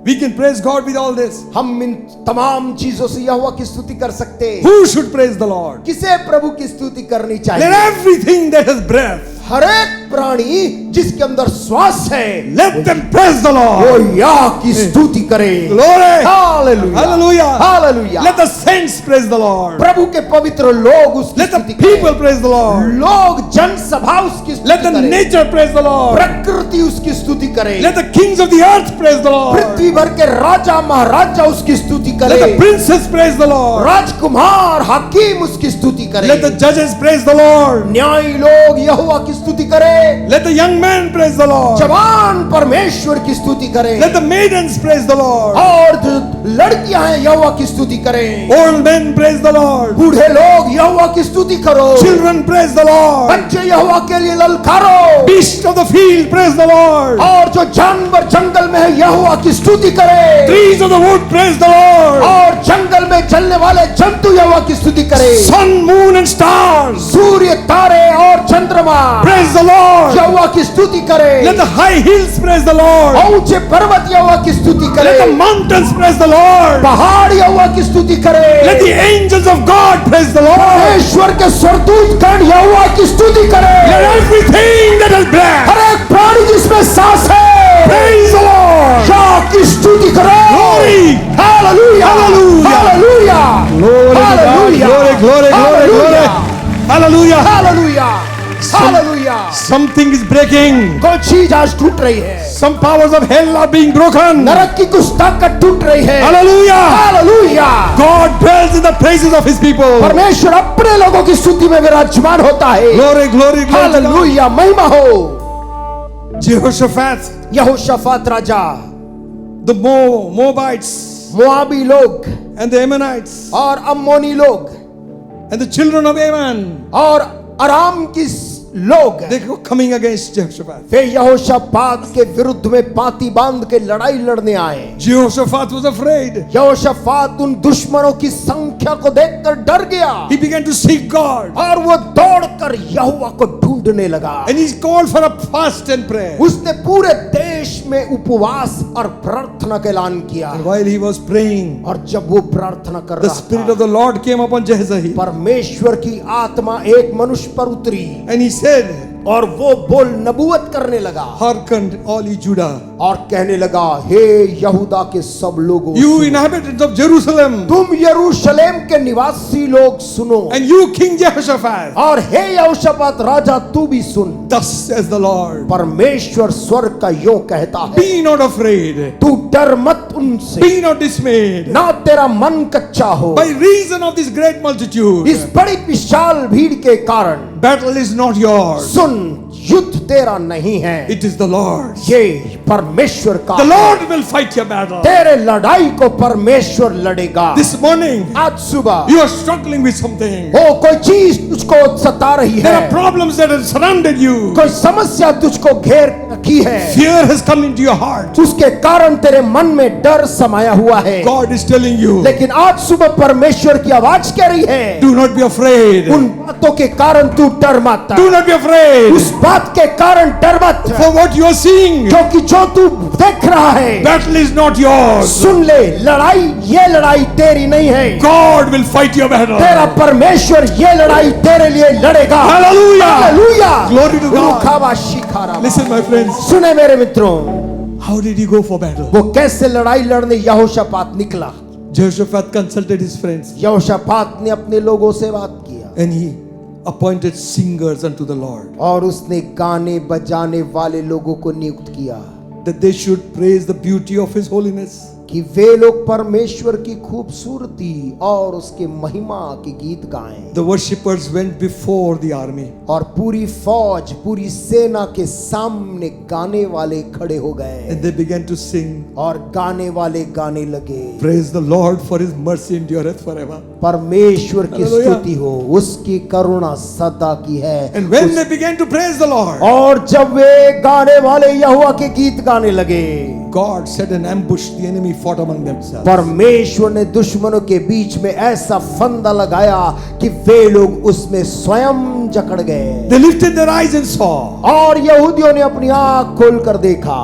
We can praise God with all this. हम इन तमाम चीजों से यहोवा की स्तुति कर सकते हैं। Who should praise the Lord? किसे प्रभु की स्तुति करनी Let चाहिए? everything that has breath, हर एक प्राणी जिसके अंदर श्वास है, let them praise the वो Lord. यह की स्तुति करे। Glory. Hallelujah, Hallelujah. Hallelujah. Let the saints praise the Lord. प्रभु के पवित्र लोग उसकी Let the स्तुति people करें। praise the Lord. लोग जनसभा उसकी Let स्तुति the करें। nature praise the Lord. प्रकृति उसकी स्तुति करे। Let the kings of the earth praise the Lord. पृथ्वी भर के राजा महाराजा उसकी स्तुति करे। Let the princes praise the Lord. राजकुमार हकीम उसकी स्तुति करे। Let the judges praise the Lord. न्यायी लोग यहोवा की स्तुति करे। Let the young men praise the Lord. जवान परमेश्वर की स्तुति करे। Let the maidens praise the Lord. और जो लड़कियां हैं यहोवा की स्तुति करें। Old men praise the Lord. बूढ़े लोग यहोवा की स्तुति करो। Children praise the Lord. बच्चे यहोवा के लिए ललकारो। Beasts of the field praise the Lord. और जो जानवर जंगल में है यहोवा की स्तुति करे। Trees of the wood praise the Lord. और जंगल में चलने वाले जंतु यहोवा की स्तुति करे। Sun, moon and stars सूर्य, तारे और चंद्रमा praise the the Lord. यहोवा की स्तुति करे। Let the high hills praise the Lord. और ऊंचे पर्वत यहोवा की स्तुति करे। Let the mountains praise the Lord. पहाड़ यहोवा की स्तुति करे। Let the angels of God praise the Lord. परमेश्वर के स्वर्गदूत गण यहोवा की स्तुति करे। Let everything that is breath हर एक प्राणी जिसमें सांस है praise the Lord. यहोवा की स्तुति करे। Glory. Hallelujah Hallelujah. Hallelujah Glory to God. Hallelujah Glory, glory, glory, glory. Hallelujah. Hallelujah hallelujah. Something is breaking. कोई चीज आज टूट रही है। Some powers of hell are being broken. नरक की कुछ ताकत टूट रही है। Hallelujah. Hallelujah. God dwells in the praises of his people. परमेश्वर अपने लोगों की स्तुति में विराजमान होता है। Glory, glory, glory. हालेलुया महिमा हो। Jehoshaphat, यहोशाफात राजा, the Moabites मोआबी लोग and the Ammonites और अम्मोनी लोग and the children of Ammon, और अराम की लोग they were coming against Jehoshaphat. वे यहोशाफात के विरुद्ध में पाती बांध के लड़ाई लड़ने आए। Jehoshaphat was afraid. यहोशाफात उन दुश्मनों की संख्या को देखकर डर गया He began to seek God और वो दौड़कर यहोवा को ढूंढने लगा। and he called for a fast and prayer. उसने पूरे देश में उपवास और प्रार्थना का ऐलान किया। And while he was praying, और जब वो प्रार्थना कर the रहा Spirit था, of the Lord came upon Jehaziel परमेश्वर की आत्मा एक मनुष्य पर उतरी and he said, और वो बोल नबूवत करने लगा hearken all ye Judah, और कहने लगा, हे यहूदा के सब लोगों, you inhabitants of Jerusalem, तुम यरूशलेम के निवासी लोग सुनो, and you King Jehoshaphat, और हे यहोशाफात राजा तू भी सुन। thus says the Lord, परमेश्वर स्वर्ग का यूं कहता है, be not afraid, तू डर मत उनसे, be not dismayed, ना तेरा मन कच्चा हो। by reason of this great multitude, इस बड़ी विशाल भीड़ के कारण battle is not yours, सुन, युद्ध तेरा नहीं है, it is the Lord's. ये परमेश्वर का The है। Lord will fight your battle. तेरे लड़ाई को परमेश्वर लड़ेगा। This morning, आज सुबह you are struggling with something. हो कोई चीज तुझको सता रही There है, are problems that have surrounded you. कोई समस्या तुझको घेर रखी है, Fear has come into your heart. उसके कारण तेरे मन में डर समाया हुआ है। God is telling you, लेकिन आज सुबह परमेश्वर की आवाज कह रही है, do not be afraid. उन बातों के कारण तू डर मत, Do not be afraid. उस बात के कारण डर मत, For what you are seeing, क्योंकि जो तू देख रहा है, battle is not yours. सुन ले, लड़ाई ये लड़ाई तेरी नहीं है, God will fight your battle. तेरा परमेश्वर ये लड़ाई तेरे लिए लड़ेगा। Hallelujah. Hallelujah. Glory to God. रुखावा शिखारा। Listen, my friends. सुने मेरे मित्रों, How did he go for battle? वो कैसे लड़ाई लड़ने यहोशाफात निकला। Jehoshaphat consulted his friends यहोशाफात ने अपने लोगों से बात किया and he appointed singers unto the Lord, और उसने गाने बजाने वाले लोगों को नियुक्त किया that they should praise the beauty of his holiness. कि वे लोग परमेश्वर की खूबसूरती और उसके महिमा के गीत गाएं। The worshippers went before the army. और पूरी फौज, पूरी सेना के सामने गाने वाले खड़े हो गए And they began to sing, और गाने वाले गाने लगे, praise the Lord for his mercy endureth forever. परमेश्वर की Hallelujah. स्तुति हो, उसकी करुणा सदा की है। And when they began to praise the Lord, और जब वे गाने वाले यहोवा के गीत गाने लगे, God set an ambush. The enemy fought among themselves. परमेश्वर ने दुश्मनों के बीच में ऐसा फंदा लगाया कि वे लोग उसमें स्वयं जकड़ गए। They lifted their eyes and saw, और यहूदियों ने अपनी आंख खोलकर देखा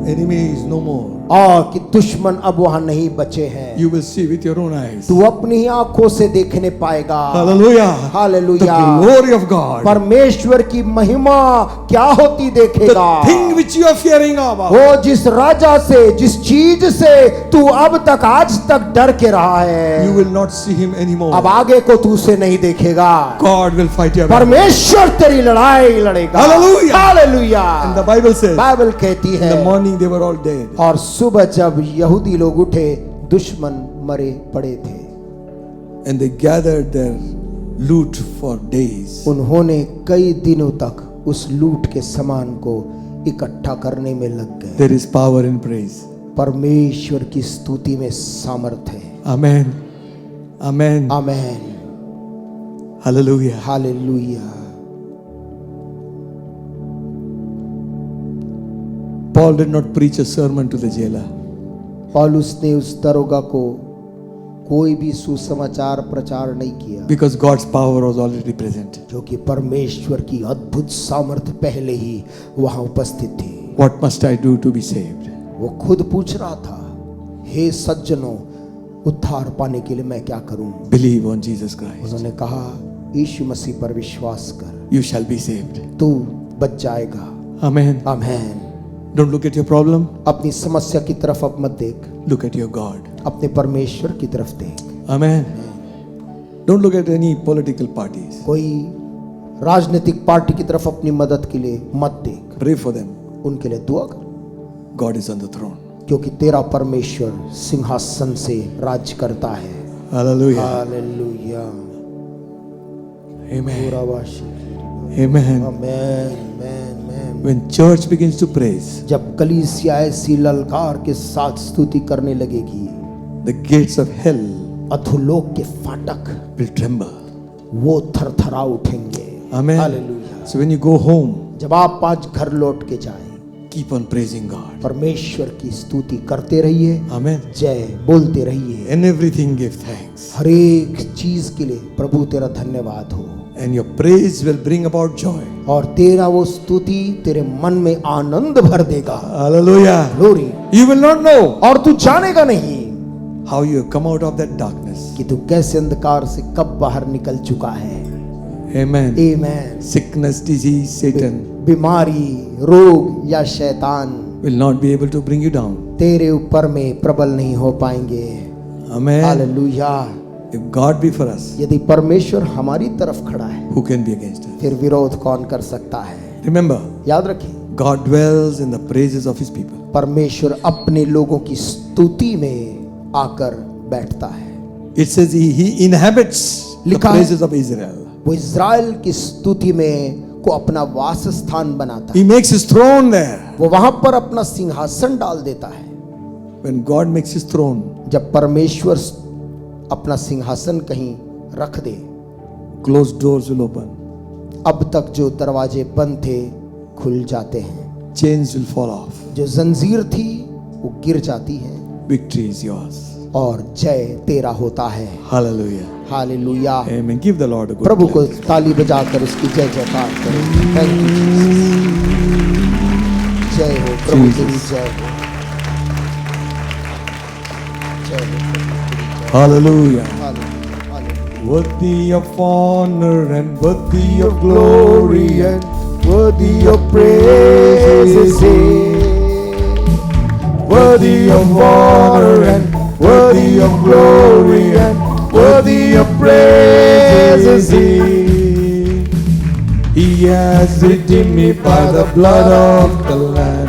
enemy is no more. और कि दुश्मन अब वहां नहीं बचे हैं। You will see with your own eyes. तू अपनी ही आंखों से देखने पाएगा। Hallelujah. Hallelujah. The glory of God. परमेश्वर की महिमा क्या होती देखेगा। The thing which you are fearing about. वो जिस राजा से, जिस चीज से तू अब तक आज तक डर के रहा है, You will not see him anymore. अब आगे को तू उसे नहीं देखेगा। God will fight your battle. परमेश्वर तेरी लड़ाई लड़ेगा। Hallelujah. Hallelujah. And the Bible says, Bible कहती in है, the morning they were all dead. और सुबह जब यहूदी लोग उठे, दुश्मन मरे पड़े थे। And they gathered their loot for days. उन्होंने कई दिनों तक उस लूट के सामान को इकट्ठा करने में लग गए। There is power in praise. परमेश्वर की स्तुति में सामर्थ है। Amen. Amen. Amen. Hallelujah. Hallelujah. Paul did not preach a sermon to the jailer. पौलुस ने उस दरोगा को कोई भी सुसमाचार प्रचार नहीं किया, because God's power was already present. क्योंकि परमेश्वर की अद्भुत सामर्थ पहले ही वहां उपस्थित थी। What must I do to be saved? वो खुद पूछ रहा था, हे सज्जनों, उद्धार पाने के लिए मैं क्या करूं? Believe on Jesus Christ. उन्होंने कहा, यीशु मसीह पर विश्वास कर, You shall be saved. तू बच जाएगा। Amen. आमीन। Don't look at your problem. अपनी समस्या की तरफ अब मत देख, Look at your God. अपने परमेश्वर की तरफ देख। Amen. Don't look at any political parties. कोई राजनीतिक पार्टी की तरफ अपनी मदद के लिए मत देख, Pray for them. उनके लिए दुआ कर, God is on the throne. क्योंकि तेरा परमेश्वर सिंहासन से राज करता है। Hallelujah. हालेलुया। Amen. पूरावाशी। Amen. आमीन, आमीन, आमीन। When church begins to praise, जब कलीसिया ऐसी ललकार के साथ स्तुति करने लगेगी, the gates of hell अधोलोक के फाटक will tremble. वो थरथरा उठेंगे। Amen. Hallelujah. So when you go home, जब आप आज घर लौट के जाएं, keep on praising God. परमेश्वर की स्तुति करते रहिए, Amen. जय बोलते रहिए। In everything give thanks. हर एक चीज के लिए प्रभु तेरा धन्यवाद हो, And your praise will bring about joy. और तेरा वो स्तुति तेरे मन में आनंद भर देगा। Hallelujah. Glory. You will not know और तू जानेगा नहीं how you have come out of that darkness. कि तू कैसे अंधकार से कब बाहर निकल चुका है। Amen. आमीन। Sickness, disease, Satan बीमारी, रोग या शैतान will not be able to bring you down. तेरे ऊपर में प्रबल नहीं हो पाएंगे। Amen. Hallelujah. If God be for us, यदि परमेश्वर हमारी तरफ खड़ा है, who can be against us? फिर विरोध कौन कर सकता है? Remember, याद रखें, God dwells in the praises of His people. परमेश्वर अपने लोगों की स्तुति में आकर बैठता है। It says He inhabits the लिखा है, praises of Israel. वो इज़राइल की स्तुति में को अपना वासस्थान बनाता He है। makes His throne there. वो वहां पर अपना सिंहासन डाल देता है। When God makes His throne, जब परमेश्वर अपना सिंहासन कहीं रख दे, closed doors will open, अब तक जो दरवाजे बंद थे खुल जाते हैं, chains will fall off. जो जंजीर थी वो गिर जाती है, Victory is yours. और जय तेरा होता है। Hallelujah. Hallelujah. Amen. Give the Lord a good प्रभु को clap. ताली बजाकर उसकी जय जयकार करें। Thank you, Jesus। जय हो प्रभु तेरी जय हो। जय हो प्रभु तेरी जय। Hallelujah. Hallelujah, hallelujah. Worthy of honor and worthy of glory and worthy of praise is He. Worthy of honor and worthy of glory and worthy of praise is He. He has redeemed me by the blood of the Lamb.